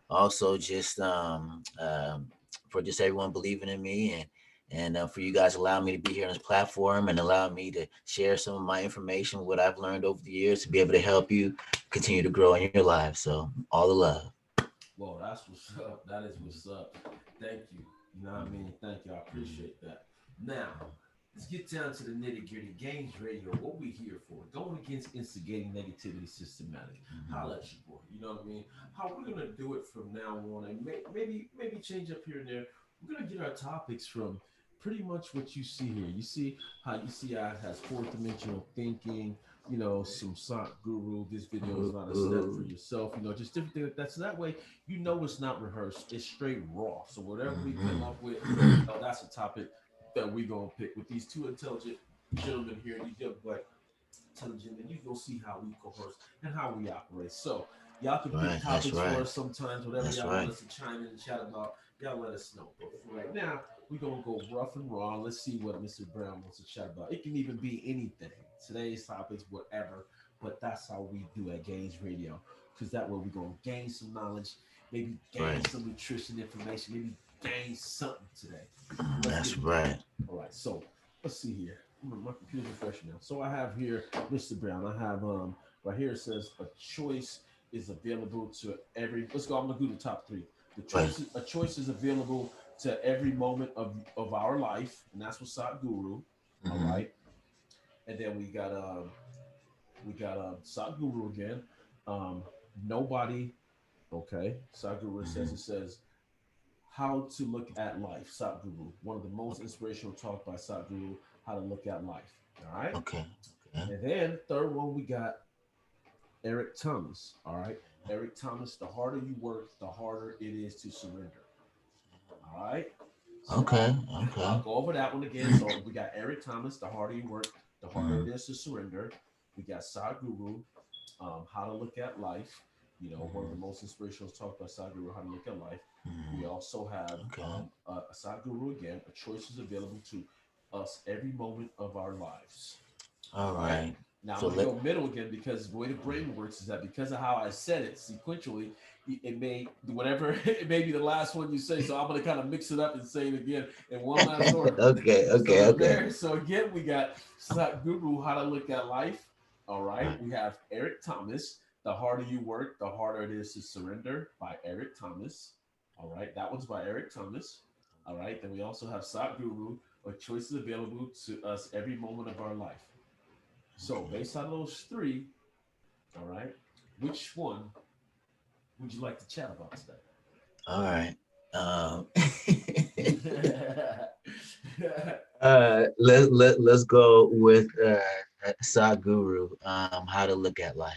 B: also just for just everyone believing in me and for you guys allowing me to be here on this platform and allowing me to share some of my information, what I've learned over the years to be able to help you continue to grow in your lives. So all the love.
A: Well, that's what's up. That is what's up. Thank you. You know what I mean? Thank you. I appreciate that. Now, let's get down to the nitty gritty. Games Radio, what we here for? Going against instigating negativity systematic. Holla at you, boy. You know what I mean? How we're gonna do it from now on, and maybe change up here and there. We're gonna get our topics from pretty much what you see here. You see how it has fourth dimensional thinking, some sock guru. This video is not a step for yourself, just different things like that. So that way, it's not rehearsed. It's straight raw. So whatever we come up with, that's a topic that we gonna pick with these two intelligent gentlemen here. These young black intelligent, and you go see how we coerce and how we operate. So y'all can pick
B: Right, that's
A: topics for
B: right.
A: us sometimes, whatever
B: That's
A: y'all want
B: right.
A: us to chime in and chat about. Y'all let us know. But for right now, we're gonna go rough and raw. Let's see what Mr. Brown wants to chat about. It can even be anything. Today's topics, whatever. But that's how we do at Gains Radio. Because that way we're gonna gain some knowledge, maybe gain
B: Right.
A: some nutrition information, maybe gain something today.
B: Mm,
A: Let's get
B: that's
A: it going.
B: right.
A: All right, so let's see here. My computer's refreshing now. So I have here Mr. Brown. I have right here it says a choice is available to every. Let's go. I'm gonna do the top three. The
B: Right.
A: choice a choice is available to every moment of our life, and that's what Sat Guru. All
B: Mm-hmm.
A: right, and then we got Sat Guru again. Um, Nobody. Okay, Sat Guru says
B: Mm-hmm.
A: it says how to look at life. Sat Guru, one of the most inspirational talk by Sat Guru, how to look at life. All right.
B: Okay. Okay.
A: And then third one, we got Eric Thomas. All right. Eric Thomas, the harder you work, the harder it is to surrender. All right. So
B: Okay.
A: I'll
B: Okay.
A: go over that one again. So we got Eric Thomas, the harder you work, the harder
B: Mm-hmm.
A: it is to surrender. We got Sadhguru, how to look at life. One of the
B: Mm-hmm.
A: most inspirational talk by Sadhguru, how to look at life. We
B: Mm-hmm.
A: also have
B: Okay.
A: a Sadhguru again, a choice is available to us every moment of our lives.
B: All
A: All right.
B: right.
A: Now I'm
B: So
A: going to
B: let.
A: go middle again because the way the brain works is that because of how I said it sequentially, it may whatever it may be the last one you say. So I'm going to kind of mix it up and say it again in one last order.
B: Okay.
A: So
B: Okay.
A: the
B: Okay.
A: very so again we got Guru how to look at life. All right. We have Eric Thomas. The harder you work, the harder it is to surrender by Eric Thomas. All right. That one's by Eric Thomas. All right. Then we also have Guru, a choice is available to us every moment of our life. So based on those three, all right, which one would you like to chat about
B: All right. Um,
A: today?
B: let's go with Sadhguru. How to look at life.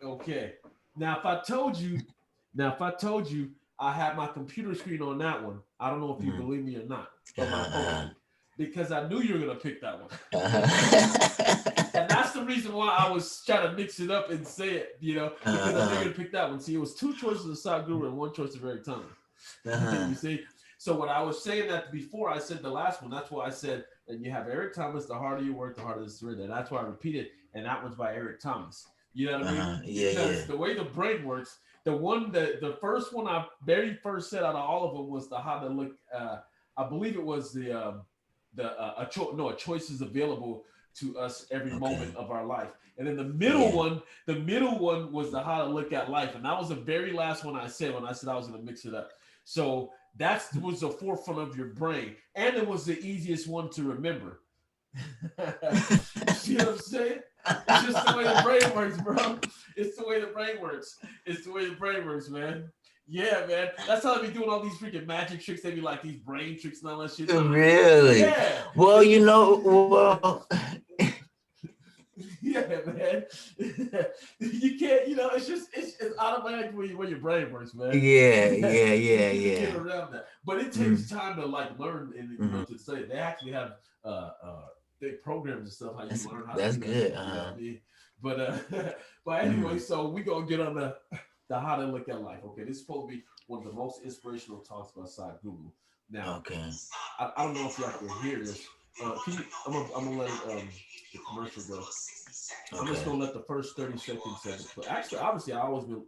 A: Okay. Now, if I told you, I had my computer screen on that one, I don't know if you
B: Mhm.
A: believe me or not, but my phone
B: Uh,
A: screen, because I knew you were gonna pick that one, and
B: uh,
A: that's the reason why I was trying to mix it up and say it, because I knew you were
B: uh,
A: gonna pick that one. See, it was two choices of Sadhguru and one choice of Eric Thomas.
B: uh,
A: You see, so when I was saying that before, I said the last one. That's why I said, and you have Eric Thomas. The harder you work, the harder the surrender. That's why I repeated, and that one's by Eric Thomas. You know what I mean?
B: yeah, yeah.
A: Because the way the brain works, the first one I very first said out of all of them was the how to look. I believe it was a choice is available to us every moment
B: Okay.
A: of our life. And then
B: Yeah.
A: the middle one was the how to look at life, and that was the very last one I said when I said I was going to mix it up. So that was the forefront of your brain, and it was the easiest one to remember. You see what I'm saying? It's just the way the brain works, bro. It's the way the brain works. It's the way the brain works, man. Yeah, man. That's how they be doing all these freaking magic tricks. They be like these brain tricks and all that shit.
B: Really?
A: Yeah.
B: Well,
A: They
B: you
A: just
B: know, well,
A: yeah, man. You can't, it's automatic where your brain works, man.
B: yeah, yeah,
A: You
B: yeah,
A: can't get
B: yeah.
A: around that. But it takes
B: Mm,
A: time to like learn and
B: mhm.
A: to study. They actually have they programs and stuff how you
B: That's
A: learn how to
B: that's
A: do that
B: good.
A: shit. You know what I mean? But but anyway,
B: Mm,
A: so we gonna get on the how to look at life. Okay, this is supposed to be one of the most inspirational talks about side Google. Now,
B: okay.
A: I don't know if y'all can hear this. Can you? I'm gonna let the commercial go. I'm just
B: Okay.
A: gonna let the first 30 seconds of it play. Actually, obviously, I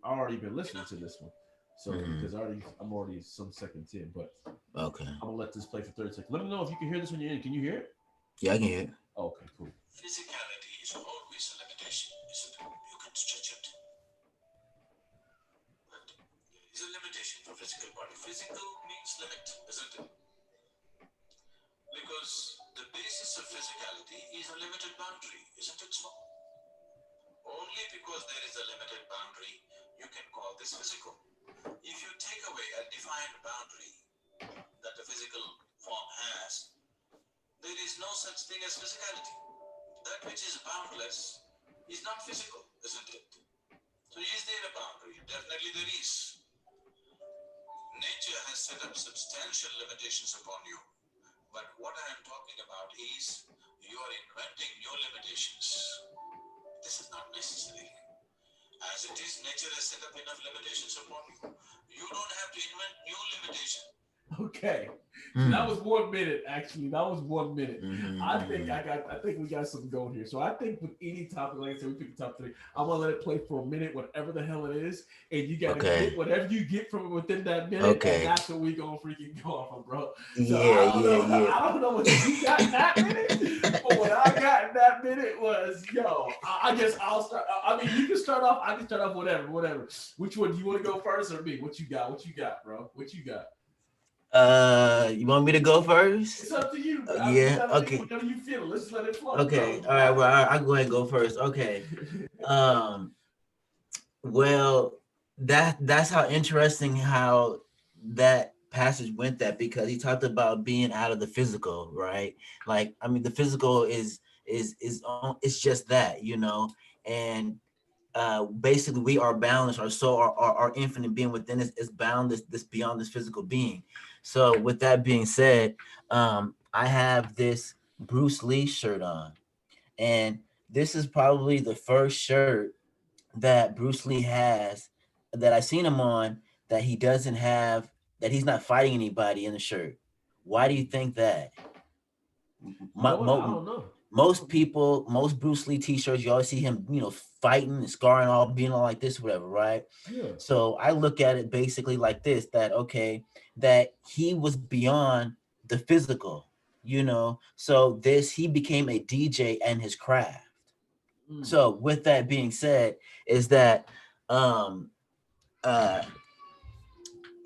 A: already been listening to this one, so
B: Hmm.
A: because I'm already some seconds in, but
B: Okay.
A: I'm gonna let this play for 30 seconds. Let me know if you can hear this when you're in. Can you hear it?
B: Yeah, I can hear it.
A: Okay, cool. Physicality is always a limitation, isn't it? You can stretch it, but there is a limitation for physical body. Physical means limit, isn't it? Because the basis of physicality is a limited boundary, isn't it so? Only because there is a limited boundary, you can call this physical. If you take away a defined boundary that the physical form has, there is no such thing as physicality. That which is boundless is not physical, isn't it? So is there a boundary? Definitely there is. Nature has set up substantial limitations upon you. But what I am talking about is you are inventing new limitations. This is not necessary. As it is, nature has set up enough limitations upon you. You don't have to invent new limitations. Okay. So that
B: Hmm.
A: was 1 minute. Actually, that was 1 minute. I think
B: Hmm.
A: I think we got something going here. So I think with any topic, like I said, we pick the top three. I'm gonna let it play for a minute, whatever the hell it is, and you gotta
B: Okay.
A: get whatever you get from it within that minute, and
B: Okay.
A: that's what we gonna freaking go off of, bro. So
B: Yeah,
A: I don't
B: yeah,
A: know,
B: yeah.
A: I don't know what you got in that minute, but what I got in that minute was, I guess I'll start. I mean, you can start off. I can start off. Whatever. Which one do you want to go first or me? What you got? What you got, bro? What you got?
B: You want me to go first?
A: It's up to you.
B: Yeah. Okay.
A: Whatever you feel. Let's let it flow,
B: Okay.
A: bro.
B: All right. Well, I'll go ahead and go first. Okay. Um. Well, that's how interesting how that passage went. That because he talked about being out of the physical, right? Like, I mean, the physical it's just that, and basically we are boundless. Our soul, our infinite being within us is boundless. This beyond this physical being. So, with that being said, I have this Bruce Lee shirt on, and this is probably the first shirt that Bruce Lee has that I seen him on that he doesn't have that he's not fighting anybody in the shirt. Why do you think that?
A: You know
B: Mo-
A: what? I
B: mo-
A: don't know. I
B: most
A: don't know.
B: people, most Bruce Lee t-shirts, you always see him, fighting and scarring, all being all like this, whatever, right?
A: Yeah.
B: So I look at it basically like this: that okay, that he was beyond the physical, So he became a DJ and his craft.
A: Mm.
B: So with that being said, is that um uh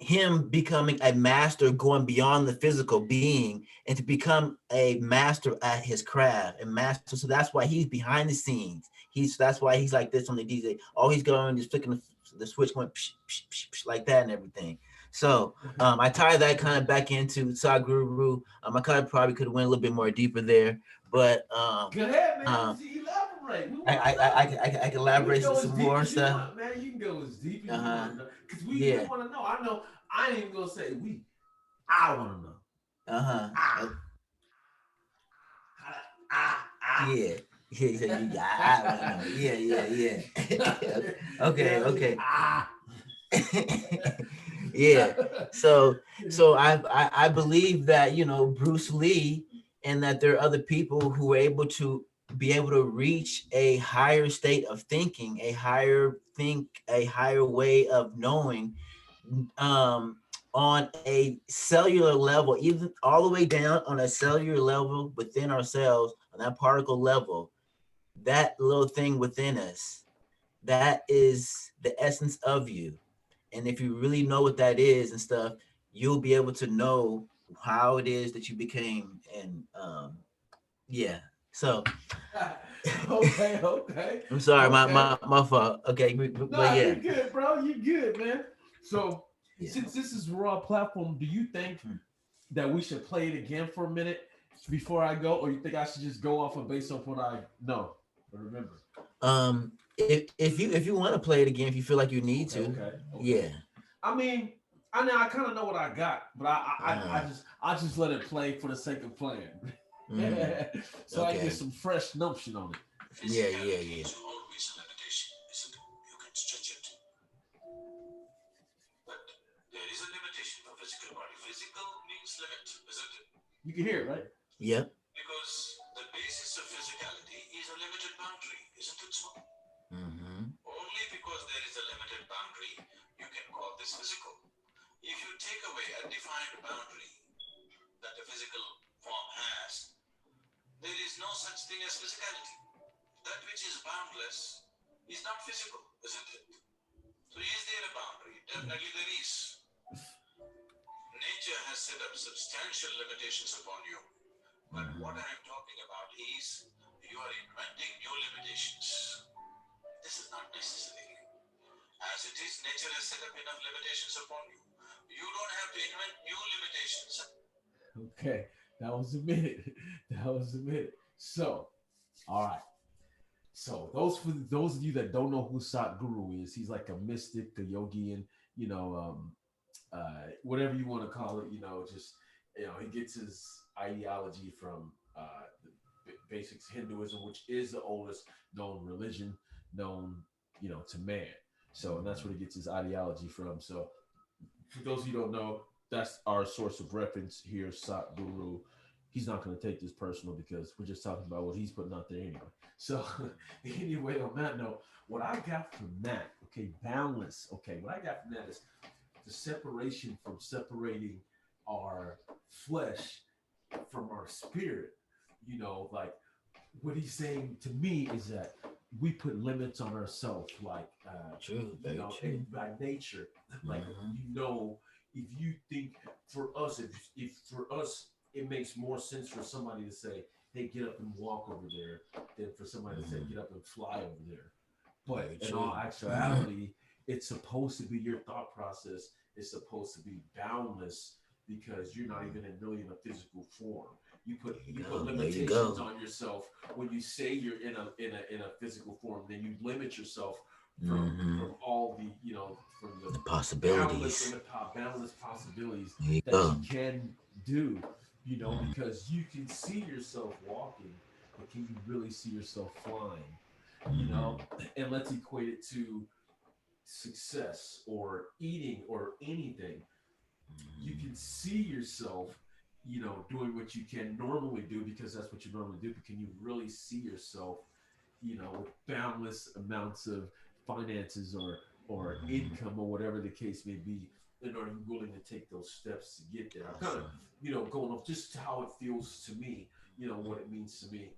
B: him becoming a master, going beyond the physical being, and to become a master at his craft and master. So that's why he's behind the scenes. That's why he's like this on the DJ. All he's going just flicking the switch, going psh, psh, psh, psh, like that and everything. So I tie that kind of back into Sadhguru. I kind of probably could have went a little bit more deeper there, but
A: Go ahead, man. Elaborate. We
B: I,
A: want to
B: I,
A: know.
B: I, I, I can
A: We
B: elaborate
A: can go as
B: some
A: deep
B: more
A: as you
B: stuff.
A: want, man. You can go as deep as you
B: Uh-huh.
A: want to know, because we
B: Yeah.
A: want to know. I know. I ain't even gonna say we. I want to know.
B: Uh-huh.
A: Ah, ah,
B: Yeah. Yeah, I want to know. Yeah, yeah.
A: yeah,
B: Okay.
A: ah.
B: Yeah. So I believe that, Bruce Lee, and that there are other people who are able to be able to reach a higher state of thinking, a higher way of knowing, um on a cellular level, even all the way down on a cellular level within ourselves, on that particle level, that little thing within us, that is the essence of you. And if you really know what that is and stuff, you'll be able to know how it is that you became. And yeah. So
A: Okay.
B: I'm sorry,
A: Okay.
B: my fault. Okay, but
A: Nah,
B: yeah.
A: you're good, bro. You're good, man. So,
B: Yeah.
A: since this is raw platform, do you think that we should play it again for a minute before I go, or you think I should just go off of based off what I know or remember?
B: If you want to play it again, if you feel like you need
A: Okay,
B: to,
A: okay, okay.
B: yeah.
A: I mean, I know I kind of know what I got, but
B: Uh,
A: I just let it play for the sake of playing,
B: mm,
A: so I get
B: okay.
A: some fresh numption on it.
B: Yeah, yeah, yeah.
A: Physicality is always a limitation, isn't it? You can stretch it, but there is a limitation for physical body. Physical means limit, isn't it? You can hear it, right?
B: Yep.
A: Because the basis of physicality is a limited boundary, isn't it so?
B: Mm-hmm.
A: Only because there is a limited boundary, you can call this physical. If you take away a defined boundary that a physical form has, there is no such thing as physicality. That which is boundless is not physical, isn't it? So is there a boundary? Definitely there is. Nature has set up substantial limitations upon you. But what I am talking about is you are inventing new limitations. This is not necessary. As it is, nature has set up enough limitations upon you. You don't have to invent new limitations. Okay, that was a minute. That was a minute. So, all right. So those of you that don't know who Satguru is, he's like a mystic, a yogi, and whatever you want to call it. Just he gets his ideology from the basics Hinduism, which is the oldest known religion known to man. So, and that's where he gets his ideology from. So for those of you who don't know, that's our source of reference here, Satguru. He's not going to take this personal because we're just talking about what he's putting out there anyway. So, anyway, on that note, what I got from that, okay, balance. Okay, what I got from that is the separation from separating our flesh from our spirit. Like what he's saying to me is that we put limits on ourselves, like
B: True, very true.
A: by nature, like
B: Mm-hmm.
A: if you think for us, if for us it makes more sense for somebody to say, "Hey, get up and walk over there," than for somebody to say, "Get up and fly over there." But
B: Very
A: in
B: true.
A: all actuality, it's supposed to be your thought process is supposed to be boundless because you're not even really in a physical form. You put
B: There you
A: limitations
B: go.
A: on yourself when you say you're in a physical form. Then you limit yourself
B: Mm-hmm.
A: from all the from the
B: The
A: boundless
B: possibilities.
A: boundless possibilities
B: There you
A: that you
B: go.
A: can do. Because you can see yourself walking, but can you really see yourself flying? you know,
B: Mm-hmm.
A: and let's equate it to success or eating or anything. You can see yourself, doing what you can normally do because that's what you normally do. But can you really see yourself, with boundless amounts of finances or income or whatever the case may be? And are you willing to take those steps to get there? I'm kind of,
B: Awesome.
A: going off just how it feels to me, what it means to me,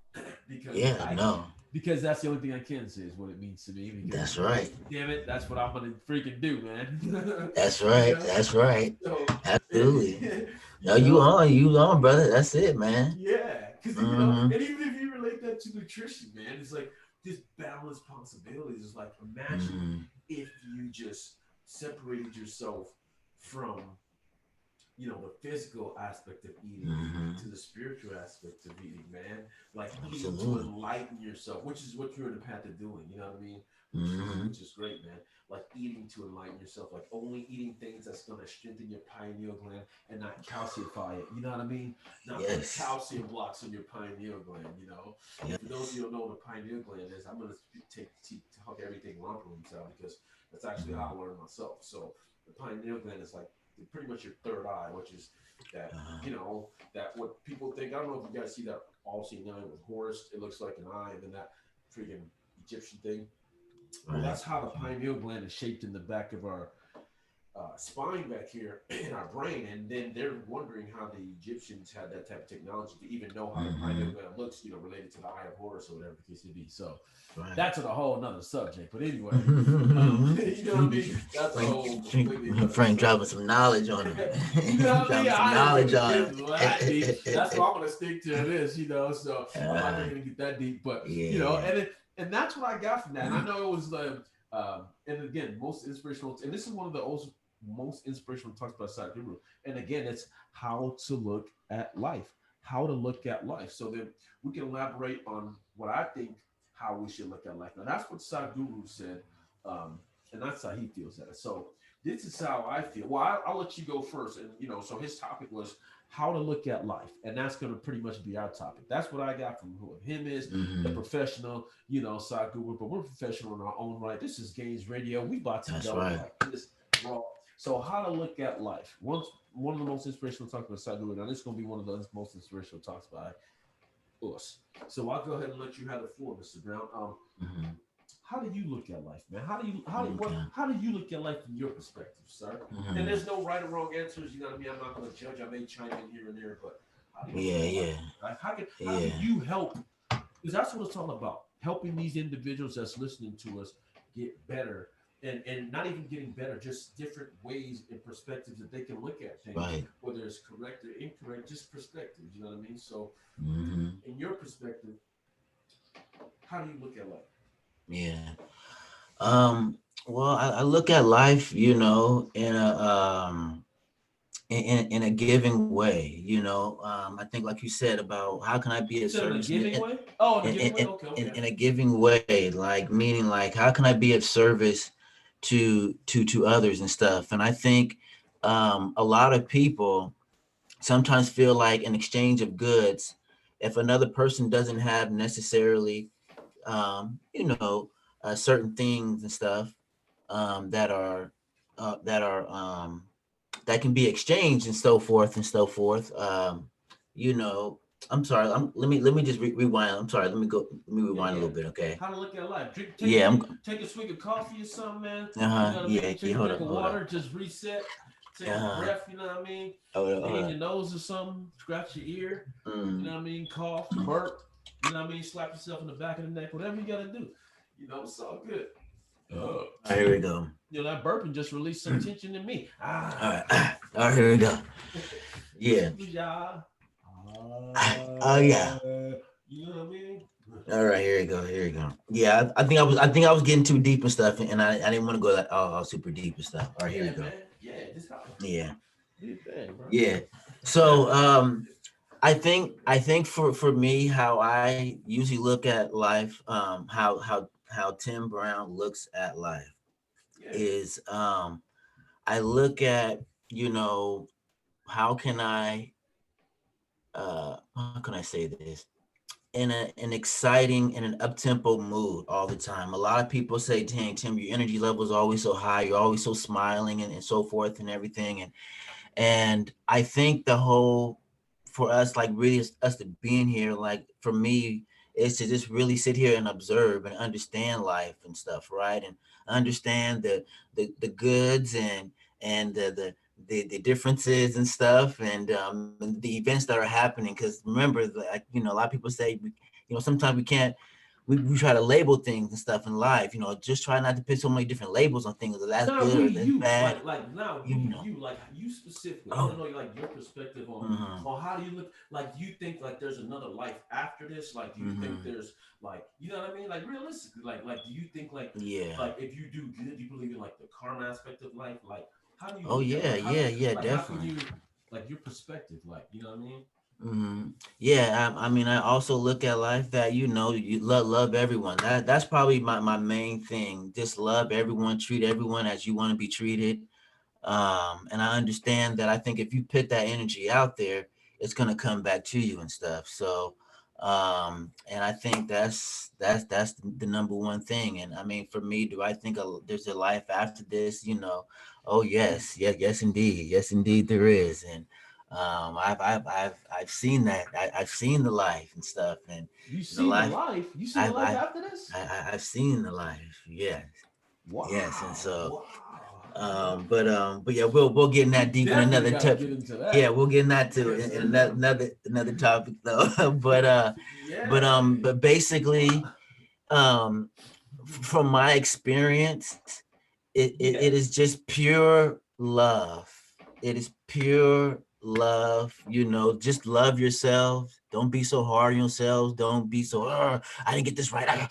A: because
B: Yeah, no,
A: that's the only thing I can say is what it means to me, because
B: that's right.
A: damn it, that's what I'm gonna freaking do, man.
B: That's
A: you
B: right.
A: know,
B: That's right.
A: so
B: Absolutely. No,
A: you know,
B: you on, brother. That's it, man.
A: yeah, because
B: Mm-hmm.
A: and even if you relate that to nutrition, man, it's like this boundless possibilities. It's like, imagine
B: Mm-hmm.
A: if you just separated yourself from the physical aspect of eating
B: Mm-hmm.
A: to the spiritual aspect of eating, man. Like eating to
B: Absolutely.
A: enlighten yourself, which is what you're in the path of doing. You know what I mean? Which is
B: Mm-hmm.
A: which is great, man. Like eating to enlighten yourself, like only eating things that's gonna strengthen your pineal gland and not calcify it. You know what I mean? Not put
B: Yes.
A: calcium blocks on your pineal gland. And for those of
B: Yes.
A: you who don't know what a pineal gland is, I'm gonna talk everything wrong for himself, because that's actually
B: Mm-hmm.
A: how I learned myself. So the pineal gland is like pretty much your third eye, which is that
B: Uh-huh.
A: that what people think. I don't know if you guys see that all seeing eye with Horus. It looks like an eye, and then that freaking Egyptian thing. Well,
B: Right.
A: that's how the pineal gland is shaped in the back of our spine back here in our brain. And then they're wondering how the Egyptians had that type of technology to even know how the pineal
B: Mm-hmm.
A: gland looks, related to the eye of Horus or whatever the case may be. So
B: Right.
A: that's a whole another subject. But anyway, you know what I mean? That's a whole completely another
B: Frank dropping
A: subject.
B: some knowledge on him.
A: You know what I mean?
B: Dropping some
A: I ain't
B: knowledge
A: gonna
B: on
A: get
B: him.
A: that deep. That's why I'm gonna stick to this. So I'm not
B: uh,
A: gonna get that deep. But
B: yeah.
A: and that's what I got from that. And I know it was and again, most inspirational. And this is one of the most inspirational talks by Sadhguru. And again, it's how to look at life. How to look at life. So then we can elaborate on what I think how we should look at life. Now that's what Sadhguru said, and that's how he feels at it. So this is how I feel. Well, I'll let you go first. And, so his topic was how to look at life. And that's going to pretty much be our topic. That's what I got from who him is, the
B: Mm-hmm.
A: professional, Sadhguru, but we're professional in our own right. This is Gaines Radio. We about to
B: That's
A: go
B: right.
A: like this raw. So how to look at life. One of the most inspirational talks by Sadhguru. Now this is going to be one of the most inspirational talks by us. So I'll go ahead and let you have the floor, Mr. Brown.
B: Mm-hmm.
A: How do you look at life, man?
B: Okay.
A: How do you look at life from your perspective, sir? And
B: Mm-hmm.
A: there's no right or wrong answers. You know what I mean? I'm not going to judge. I may chime in here and there, but how do you look
B: Yeah,
A: at life?
B: yeah,
A: Right? How can
B: yeah.
A: you help? Because that's what it's all about. Helping these individuals that's listening to us get better, and not even getting better, just different ways and perspectives that they can look at things,
B: Right.
A: whether it's correct or incorrect, just perspectives. You know what I mean? So,
B: Mm-hmm.
A: in your perspective, how do you look at life?
B: Yeah. Well, I look at life, in a giving way, I think like you said about how can I be
A: You
B: of
A: said in a
B: service
A: giving way? Oh, in a
B: in,
A: giving way?
B: in,
A: Okay,
B: in,
A: okay.
B: in a giving way, like meaning like how can I be of service to others and stuff. And I think a lot of people sometimes feel like in exchange of goods, if another person doesn't have necessarily um, you know certain things and stuff that are that are that can be exchanged and so forth and so forth. You know, I'm sorry. Let me just rewind. I'm sorry. Let me
A: Yeah,
B: rewind a
A: yeah.
B: little bit. Okay.
A: How to look at life.
B: Yeah.
A: Take a swig of coffee or something, man. You
B: Uh-huh.
A: know what I
B: Yeah.
A: mean?
B: Yeah.
A: Take a
B: Hold
A: drink
B: up.
A: of
B: Hold up.
A: water, just reset, take a
B: Uh-huh.
A: breath, you know what I mean?
B: Hold
A: Clean
B: up.
A: your nose or something, scratch your ear, you know
B: Mm.
A: what I mean? Cough, burp, you know what I mean? Slap yourself in the back of the neck, whatever you gotta do. It's all good.
B: All
A: Uh,
B: right, here we go.
A: that burping just released some tension in me.
B: All right. All right, here we go. Yeah.
A: Yeah.
B: Oh yeah.
A: You know what I mean?
B: All right, here we go. Here we go. Yeah, I think I was getting too deep and stuff, and I didn't want to go like all super deep and stuff. All right, here we
A: Yeah,
B: go.
A: man. Yeah, just how
B: Yeah.
A: do your thing, bro.
B: Yeah. So I think for me how I usually look at life, how Tim Brown looks at life
A: Yeah.
B: is I look at, you know, how can how can I say this? In an exciting and an up tempo mood all the time. A lot of people say, "Dang, Tim, your energy level is always so high. You're always so smiling and so forth and everything." And I think the whole for us, like really us to being here, like for me, is to just really sit here and observe and understand life and stuff, right? And understand the goods and the differences and stuff, and the events that are happening. Because remember, like, a lot of people say, sometimes we can't. We try to label things and stuff in life. Just try not to put so many different labels on things. Or that's
A: Now
B: good
A: we
B: or that's
A: you
B: bad.
A: now
B: You
A: we
B: know.
A: you like you specifically. I want to
B: Oh.
A: know like your perspective
B: Mm-hmm.
A: on how do you look like do you think like there's another life after this? Like do you think
B: Mm-hmm.
A: there's like you know what I mean? Like realistically, like do you think
B: Yeah.
A: like if you do good, you believe in like the karma aspect of life? Like how do you
B: Oh
A: look at
B: yeah.
A: life?
B: Yeah. Yeah.
A: How can
B: Definitely.
A: you like your perspective? Like you know what I mean?
B: Yeah, I mean, I also look at life that you love everyone. That's probably my main thing. Just love everyone, treat everyone as you want to be treated. And I understand that. I think if you put that energy out there, it's gonna come back to you and stuff. So, and I think that's the number one thing. And I mean, for me, do I think there's a life after this? Oh yes, yes indeed, yes indeed there is. And I've seen that. I've seen the life and stuff, and
A: You
B: the
A: seen the
B: life
A: life? You seen the
B: I've
A: life
B: I,
A: after this?
B: I've seen the life. Yes, yes, and
A: Wow,
B: so.
A: wow.
B: But yeah, we'll get in
A: We
B: that deep in
A: definitely
B: another
A: got to
B: tip.
A: get into
B: Yeah,
A: that.
B: we'll get in that too
A: Yes,
B: in
A: sir.
B: another topic though.
A: Yeah.
B: But basically, um, from my experience, it is
A: Yes.
B: just pure love. It is pure love. Just love yourself. Don't be so hard on yourselves. Don't be so, I didn't get this right.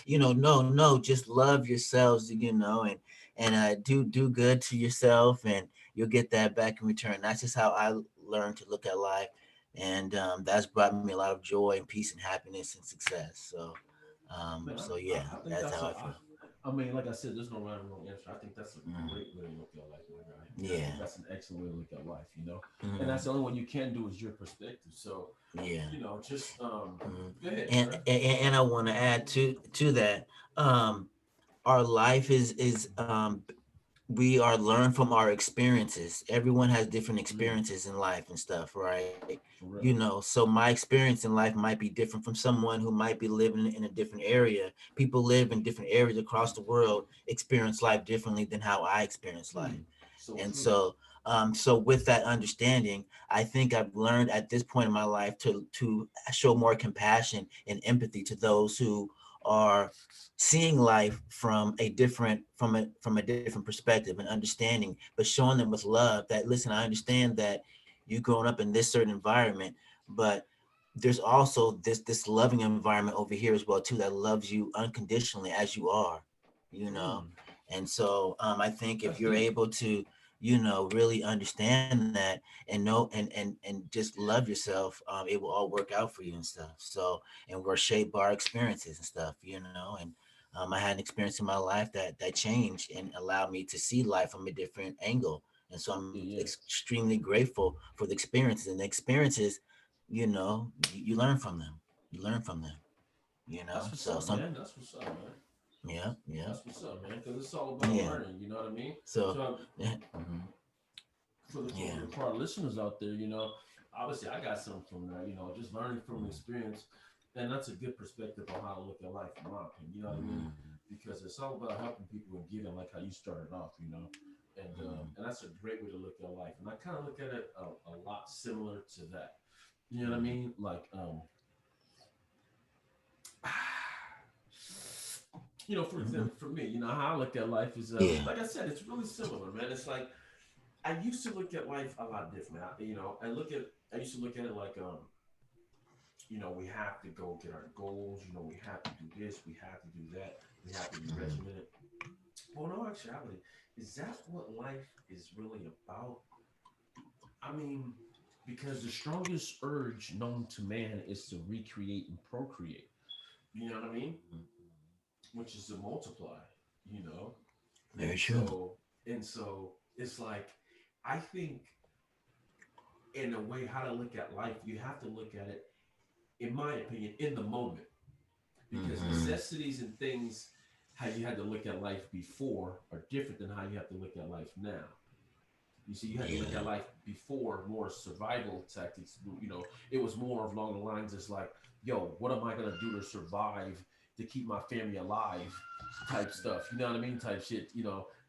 B: No, just love yourselves, and do good to yourself, and you'll get that back in return. That's just how I learned to look at life. And that's brought me a lot of joy and peace and happiness and success.
A: Man,
B: So yeah,
A: I think
B: that's
A: that's
B: how
A: a.
B: I feel.
A: I mean, like I said, there's no right or wrong answer. I think that's a
B: Mm,
A: great way to look at life, my guy. I think
B: yeah.
A: that's an excellent way to look at life. And that's
B: Mm,
A: the only one you can do is your perspective. So,
B: yeah.
A: just
B: Mm.
A: go ahead,
B: And,
A: sir.
B: and I want to add to that. Our life is we are learned from our experiences. Everyone has different
A: Mm,
B: experiences in life and stuff, right?
A: for real.
B: So my experience in life might be different from someone who might be living in a different area. People live in different areas across the world, experience life differently than how I experience life.
A: Mm, so
B: And
A: true.
B: so with that understanding, I think I've learned at this point in my life to show more compassion and empathy to those who are seeing life from a different perspective and understanding, but showing them with love that, listen, I understand that you growing up in this certain environment, but there's also this loving environment over here as well too, that loves you unconditionally as you are, you know.
A: Mm,
B: And so I think if
A: that's
B: you're
A: deep.
B: able to, really understand that and know and just love yourself, it will all work out for you and stuff. So, and we're shaped by our experiences and stuff, and I had an experience in my life that changed and allowed me to see life from a different angle. And so I'm
A: Yeah, yeah.
B: extremely grateful for the experiences. And the experiences, you learn from them. You learn from them.
A: That's what's
B: So
A: up,
B: some,
A: man. That's what's up, man.
B: yeah, yeah,
A: That's what's up, man. Because it's all about
B: yeah.
A: learning. You know what I mean?
B: So,
A: So
B: yeah,
A: for
B: yeah,
A: for our listeners out there, obviously I got something from that. Just learning from experience, and that's a good perspective on how to look at life, in my opinion. You know what I mean? Because it's all about helping people and giving, like how you started off. And that's a great way to look at life. And I kind of look at it a lot similar to that. You know what I mean? Like for example, for me, how I look at life is
B: yeah.
A: like I said, it's really similar, man. It's like I used to look at life a lot different. I used to look at it like we have to go get our goals. We have to do this, we have to do that, we have to be regimented. Well, no, actuality, is that what life is really about? I mean, because the strongest urge known to man is to recreate and procreate. You know what I mean? Which is to multiply. You know,
B: Very
A: and
B: true.
A: so it's like I think in a way how to look at life, you have to look at it, in my opinion, in the moment, because
B: Mm-hmm.
A: necessities and things how you had to look at life before are different than how you have to look at life now. You see, you had to look
B: Yeah.
A: at life before more survival tactics. It was more along the lines as like, yo, what am I gonna do to survive to keep my family alive, type stuff. You know what I mean? Type shit.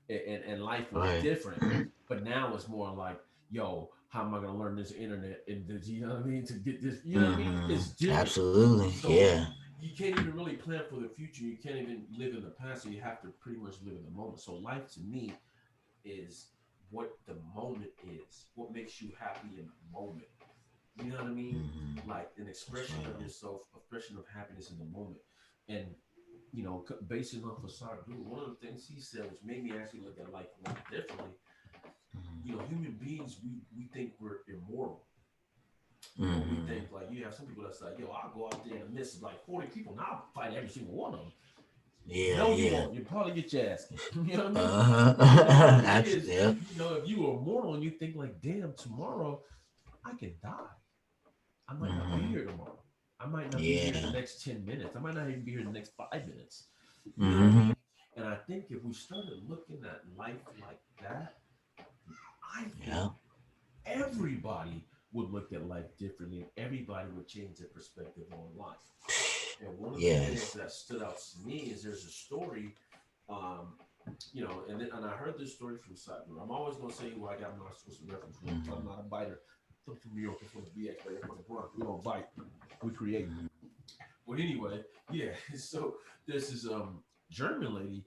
A: and life was
B: Right.
A: different. But now it's more like, yo, how am I gonna learn this internet and this, you know what I mean, to get this, you know what I mean? It's different.
B: Absolutely.
A: So
B: Yeah.
A: you can't even really plan for the future. You can't even live in the past. So you have to pretty much live in the moment. So life to me is what the moment is. What makes you happy in the moment. You know what I mean? Like an
B: That's
A: expression of
B: right.
A: yourself, expression of happiness in the moment. And basing off of Sardu, one of the things he said, which made me actually look at life a little differently. Human beings, we think we're immortal. We think like you have some people that's like, yo, I'll go out there in the midst of like 40 people and I'll fight every single one of them.
B: Yeah,
A: No, you
B: yeah.
A: won't. You probably get your ass kicked. You know what I mean? But the
B: Uh-huh.
A: thing is,
B: Yeah.
A: if you are mortal and you think like, damn, tomorrow I can die. I might not be
B: hmm
A: here tomorrow. I might not be here in the
B: Yeah.
A: next 10 minutes. I might not even be here in the next 5 minutes. You know what I
B: hmm
A: mean? And I think if we started looking at life like that, I think
B: Yeah.
A: everybody would look at life differently and everybody would change their perspective on life. And one of the things
B: Yes.
A: that stood out to me is there's a story, um, and I heard this story from Sutton. I'm always going to say where I got my source of reference from. I'm
B: hmm
A: not a biter. I'm from New York. I'm from the BX, but I'm from the Bronx. We don't bite. We create. But anyway, yeah. So there's this German lady.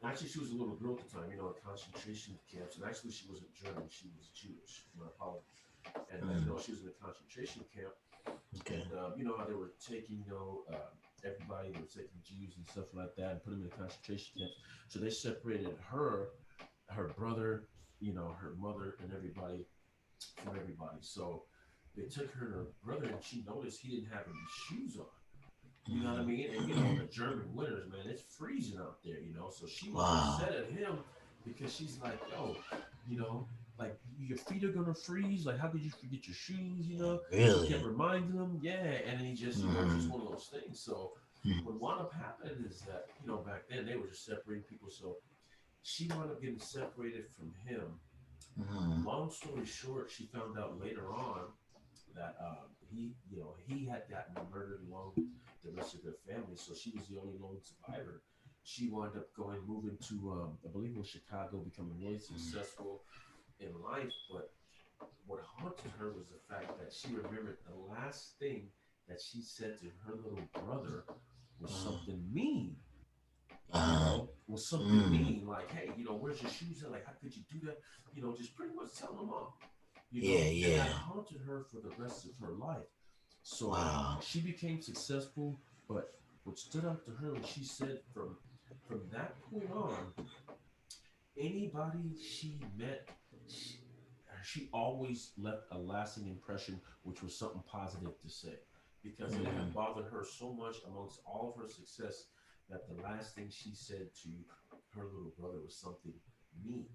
A: Actually, she was a little girl at the time, in concentration camps. And actually, she wasn't German; she was Jewish. My apologies. And she was in a concentration camp.
B: Okay.
A: And you know how they were taking, everybody, they were taking Jews and stuff like that, and put them in concentration camps. So they separated her brother, her mother, and everybody from everybody. So they took her and her brother, and she noticed he didn't have any shoes on. You know what I
B: hmm
A: mean? And in the German winters, man, it's freezing out there. So she was
B: Wow.
A: upset at him because she's like, yo, you know, like your feet are gonna freeze. Like, how could you forget your shoes? She kept
B: Really?
A: reminding him, yeah, and he just, it's just
B: hmm
A: one of those things. So what wound up happening is that, back then they were just separating people. So she wound up getting separated from him.
B: hmm
A: Long story short, she found out later on that he had gotten murdered along with the rest of their family, so she was the only lone survivor. She wound up moving to I believe it was Chicago, becoming really successful in life. But what haunted her was the fact that she remembered the last thing that she said to her little brother was something mean.
B: Uh,
A: Was something
B: mm,
A: mean, like, hey, where's your shoes at? Like, how could you do that? Just pretty much telling them off.
B: yeah,
A: And
B: yeah.
A: that haunted her for the rest of her life. So
B: Wow.
A: she became successful, but what stood out to her was she said from that point on, anybody she met, she, she always left a lasting impression, which was something positive to say, because it had
B: hmm
A: bothered her so much amongst all of her success that the last thing she said to her little brother was something mean,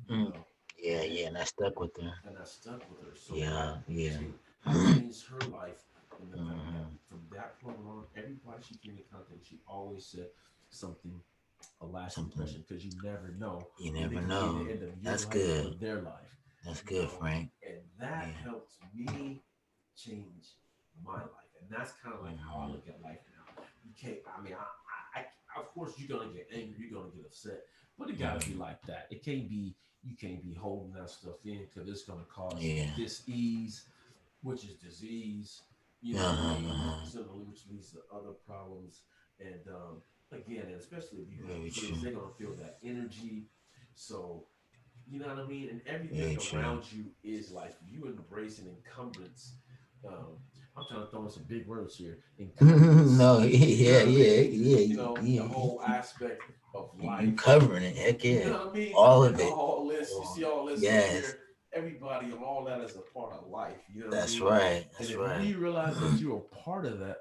A: you
B: Mm.
A: know,
B: Yeah,
A: and
B: yeah, and I stuck with her.
A: and I stuck with her. So
B: Yeah, yeah.
A: that changed her life in the fact that
B: hmm
A: from that point on, everybody she came in contact with, she always said something, a lasting
B: Something
A: impression, because you never know
B: you
A: when they
B: never
A: could be the
B: know.
A: end of your
B: That's
A: life or
B: good.
A: their life,
B: That's good, Frank.
A: and that
B: Yeah.
A: helped me change my life, and that's kind of like how I
B: hmm
A: look at life now. You can't. I mean, of course you're gonna get angry, you're gonna get upset, but it gotta be
B: hmm
A: like that. It can't be. You can't be holding that stuff in because it's gonna cause
B: Yeah.
A: dis-ease, which is disease. You know what I
B: Uh-huh,
A: mean?
B: uh-huh.
A: So which leads to other problems. And again, and especially if you have
B: Very
A: kids,
B: true.
A: they're gonna feel that energy. So you know what I mean? And everything
B: Very true.
A: around you is life. You embrace an encumbrance. Um, I'm trying to throw in some big words here. Encumbrance.
B: No,
A: You know
B: yeah,
A: what I
B: yeah,
A: mean?
B: yeah,
A: The
B: yeah.
A: whole aspect of
B: You
A: life.
B: covering it, heck
A: You
B: yeah.
A: know what I mean?
B: All
A: And
B: of it.
A: all this, you
B: Oh,
A: see all this up
B: yes,
A: here, everybody and all that is a part of life. You know what I
B: that's
A: mean?
B: right.
A: And
B: That's
A: if
B: right.
A: you realize that you're a part of that,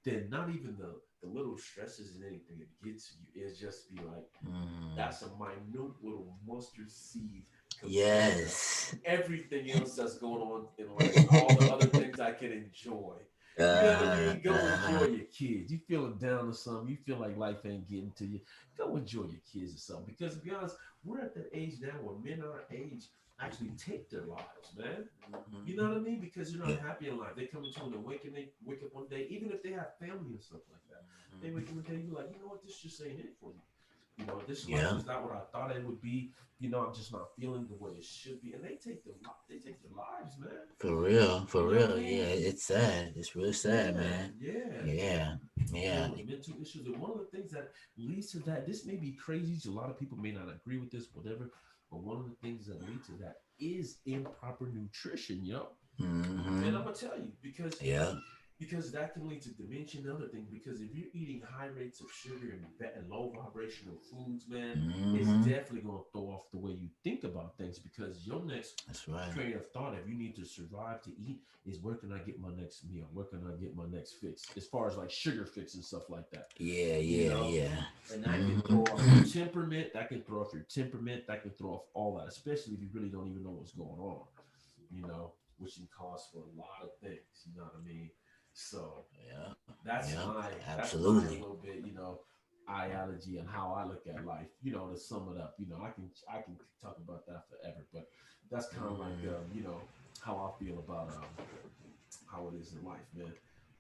A: then not even the little stresses and anything it gets you is just be like,
B: Mm,
A: that's a minute little mustard seed compared to
B: yes.
A: everything else that's going on in life and all the other things I can enjoy. You know what I
B: Uh-huh,
A: mean? Go enjoy
B: uh-huh.
A: your kids. You feeling down or something, you feel like life ain't getting to you. Go enjoy your kids or something. Because to be honest, we're at that age now where men our age actually take their lives, man. You know
B: Mhm.
A: what I mean? Because you're not
B: Yeah.
A: happy in life. They come into an awakening, they wake up one day, even if they have family and stuff like that. They wake up one day, you're like, you know what, this just ain't it for me. This life
B: Yeah.
A: is not what I thought it would be. I'm just not feeling the way it should be, and they take their lives, man.
B: For real,
A: You
B: for
A: know what I
B: real. Yeah,
A: mean?
B: it's sad. It's real sad,
A: Yeah,
B: man.
A: yeah.
B: Yeah, yeah,
A: With mental issues, and one of the things that leads to that, this may be crazy. A lot of people may not agree with this, whatever. But one of the things that lead to that is improper nutrition, And
B: mm-hmm.
A: I'm gonna tell you
B: Yeah,
A: because that can lead to dementia and other things. Because if you're eating high rates of sugar and low vibrational foods, man, it's
B: mm-hmm.
A: definitely gonna throw off the way you think about things. Because your next
B: That's right.
A: train of thought, if you need to survive to eat, is where can I get my next meal? Where can I get my next fix? As far as like sugar fix and stuff like that,
B: Yeah,
A: you
B: yeah,
A: know.
B: yeah.
A: And that can throw off your
B: Mm-hmm.
A: temperament. That can throw off your temperament. That can throw off all that, especially if you really don't even know what's going on, which can cause for a lot of things. You know what I mean? So
B: Yeah,
A: that's
B: yeah,
A: my
B: absolutely.
A: little bit, ideology and how I look at life. To sum it up, I can talk about that forever, but that's kind of like
B: Mm,
A: how I feel about how it is in life, man.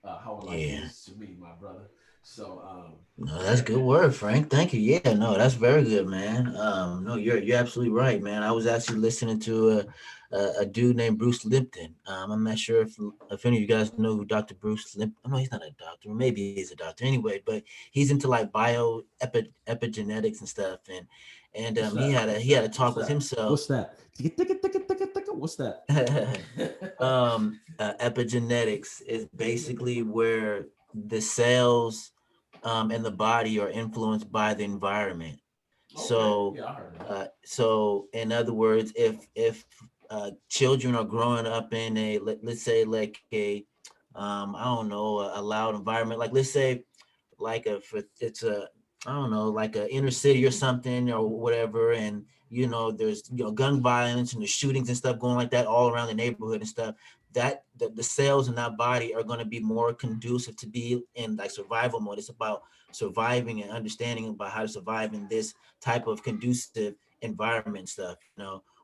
A: How life
B: yeah.
A: is to me, my brother. So
B: No, that's
A: yeah,
B: good
A: man.
B: word, Frank. Thank you. Yeah, no, that's very good, man. No, you're absolutely right, man. I was actually listening to a dude named Bruce Lipton. I'm not sure if any of you guys know who Dr. Bruce Lipton. No, he's not a doctor. Maybe he's a doctor anyway, but he's into like epigenetics and stuff. And
A: What's
B: he
A: that?
B: had a
A: What's
B: he had a
A: that? What's
B: talk with
A: that?
B: himself.
A: What's that? What's that?
B: Epigenetics is basically where the cells and the body are influenced by the environment.
A: Okay,
B: So,
A: yeah, I heard of that.
B: so in other words, if children are growing up in let's say like I don't know, a loud environment, like let's say like if it's a I don't know, like a inner city or something or whatever, and there's gun violence and the shootings and stuff going like that all around the neighborhood and stuff. That the cells in that body are going to be more conducive to be in like survival mode. It's about surviving and understanding about how to survive in this type of conducive environment and stuff.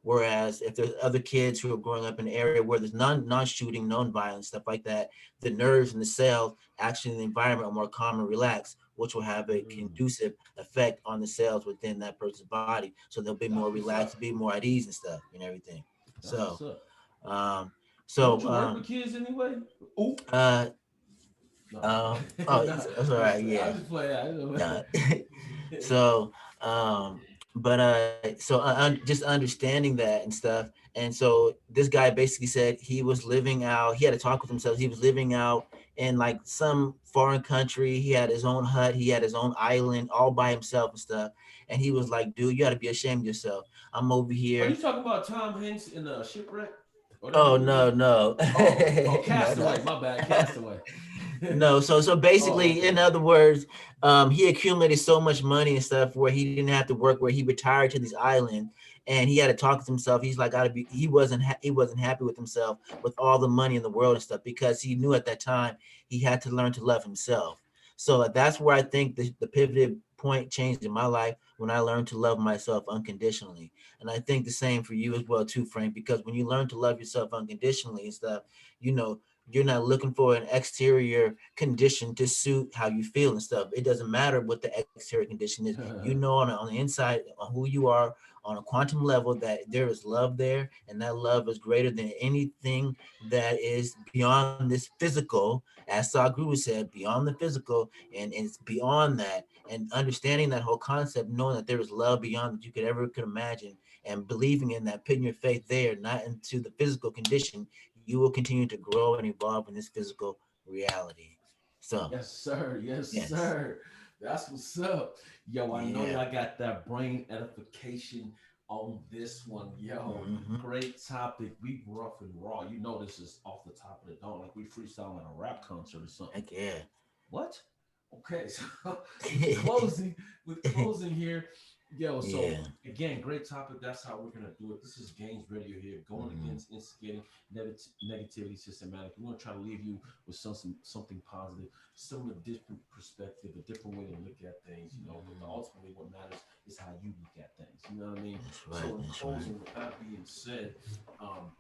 B: Whereas if there's other kids who are growing up in an area where there's non-shooting, non-violence, stuff like that, the nerves and the cells actually in the environment are more calm and relaxed, which will have a
A: Mm,
B: conducive effect on the cells within that person's body. So they'll be more
A: that's what's
B: relaxed,
A: up.
B: be more at ease and stuff and everything.
A: That's
B: So,
A: what's up.
B: um,
A: Don't
B: so,
A: you work with kids anyway? Ooh,
B: uh,
A: no,
B: oh,
A: no.
B: that's all
A: I'm just
B: right.
A: playing. I'm
B: Yeah.
A: just playing. I know.
B: Uh, so, but just understanding that and stuff. And so this guy basically said he was living out. He had to talk with himself. He was living out in like some foreign country. He had his own hut. He had his own island, all by himself and stuff. And he was like, "Dude, you got to be ashamed of yourself. I'm over
A: Are you
B: here."
A: talking about Tom Hanks in a shipwreck or that
B: Oh
A: movie?
B: no, no,
A: Oh,
B: no,
A: Castaway. My bad, Castaway.
B: no. So
A: Oh,
B: basically, in
A: okay.
B: other words, he accumulated so much money and stuff where he didn't have to work, where he retired to this island, and he had to talk to himself. He's like, gotta be. He wasn't happy with himself with all the money in the world and stuff because he knew at that time he had to learn to love himself. So that's where I think the pivoted point changed in my life when I learned to love myself unconditionally. And I think the same for you as well too, Frank, because when you learn to love yourself unconditionally and stuff, you know, you're not looking for an exterior condition to suit how you feel and stuff. It doesn't matter what the exterior condition is. On the inside, on who you are, on a quantum level, that there is love there, and that love is greater than anything that is beyond this physical, as Sadhguru said, beyond the physical, and it's beyond that. And understanding that whole concept, knowing that there is love beyond that you could imagine, and believing in that, putting your faith there, not into the physical condition, you will continue to grow and evolve in this physical reality. So,
A: Yes, sir. Yes,
B: yes.
A: sir. That's what's up. Yo, I know
B: Yeah.
A: y'all got that brain edification on this one. Yo,
B: Mm-hmm.
A: great topic. We rough and raw. You know this is off the top of the dome, like we freestyle at a rap concert or something.
B: Heck yeah.
A: What? Okay, so with closing, here, yo. So
B: Yeah.
A: again, great topic. That's how we're gonna do it. This is Gains Radio here, going
B: Mm-hmm.
A: against instigating negativity systematic. We're gonna try to leave you with something positive, some a different perspective, a different way to look at things. But ultimately, what matters is how you look at things. You know what I mean?
B: That's right.
A: So in
B: That's right.
A: closing, with that being said, um,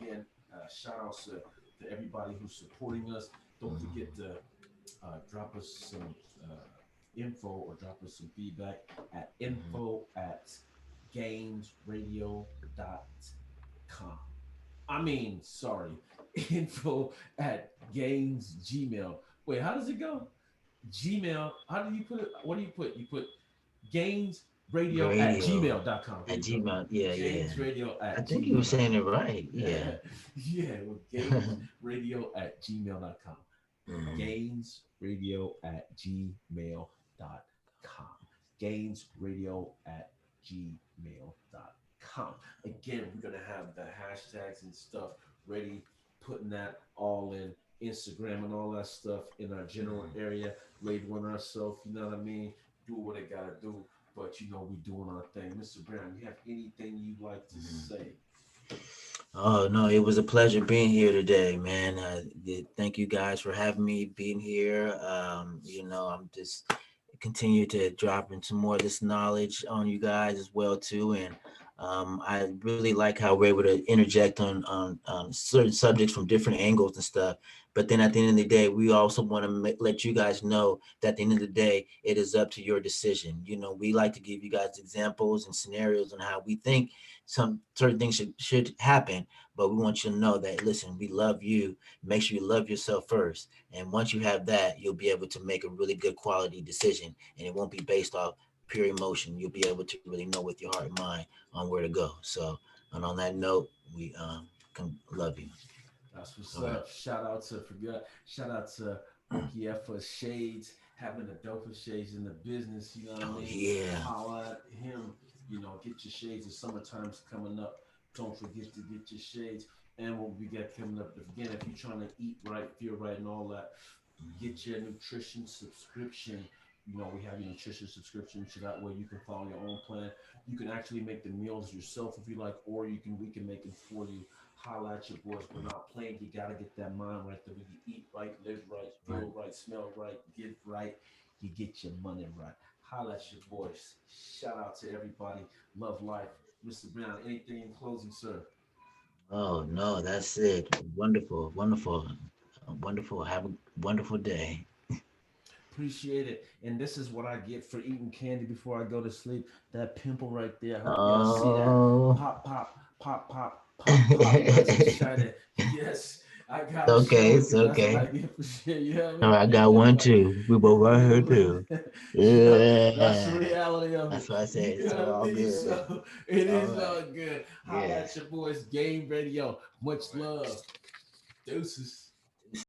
A: again, shout outs to everybody who's supporting us. Don't
B: Mm-hmm.
A: forget to drop us some. info or drop us some feedback at
B: Mhm.
A: info@gainsradio.com. I mean, sorry, info@gainsgmail. Wait, how does it go? Gmail. How do you put it? What do you put? You put gainsradio at
B: Radio
A: gmail.com. There
B: at
A: you go.
B: Gmail. Yeah, yeah.
A: Gainsradio
B: I
A: at
B: think you were saying
A: gmail.com.
B: it right. Yeah.
A: Yeah, with gainsradio at gmail.com.
B: Mhm.
A: Gainsradio at gmail.com. Gainsradio at gmail.com. Again, we're going to have the hashtags and stuff ready, putting that all in Instagram and all that stuff in our general
B: Mhm.
A: area, labeling ourselves, you know what I mean? Do what they got to do. But you know, we doing our thing. Mr. Brown, you have anything you'd like to
B: Mhm.
A: say?
B: Oh no, it was a pleasure being here today, man. Thank you guys for having me being here. I'm just continue to drop into more of this knowledge on you guys as well too, and I really like how we're able to interject on certain subjects from different angles and stuff. But then at the end of the day, we also want to let you guys know that at the end of the day, it is up to your decision. We like to give you guys examples and scenarios on how we think some certain things should happen, but we want you to know that, listen, we love you. Make sure you love yourself first, and once you have that, you'll be able to make a really good quality decision, and it won't be based off pure emotion. You'll be able to really know with your heart and mind on where to go. So, and on that note, we can love you.
A: That's what's
B: All right.
A: up. Shout out to forget. Shout out to OPF for Shades, having the dopest shades in the business. You know what I
B: Oh
A: mean?
B: yeah.
A: Holla at him. You know, get your shades. The summertime's coming up. Don't forget to get your shades. And what we got coming up again, if you're trying to eat right, feel right, and all that, get your nutrition subscription. You know, we have your nutrition subscription, so that way you can follow your own plan. You can actually make the meals yourself if you like, or we can make them for you. Holla at your boys. We're not playing. You gotta get that mind right. That when you eat right, live right,
B: Right.
A: feel right, smell right, give right, you get your money right. Holla at your boys. Shout out to everybody. Love life. Mr. Brown, anything in closing, sir?
B: Oh no, that's it. Wonderful, wonderful, wonderful. Have a wonderful day.
A: Appreciate it. And this is what I get for eating candy before I go to sleep. That pimple right there. I hope y'all see that.
B: Oh.
A: Pop, pop, pop, pop, pop, pop. Nice and shiny. Yes, I gotta
B: Okay,
A: show it
B: it's
A: because that's what I
B: okay.
A: get for shit. You know what I
B: All
A: mean?
B: right, I
A: Thank
B: got
A: you,
B: one
A: everybody.
B: too. We both right here too.
A: Yep, that's the
B: Yeah.
A: reality of it.
B: That's what I
A: You
B: said.
A: know
B: It's
A: what I
B: all
A: mean?
B: good.
A: So it
B: All
A: is
B: right.
A: all good. Holla
B: Yeah.
A: at your boys, Game Radio.
B: All
A: Much
B: right.
A: love. Deuces.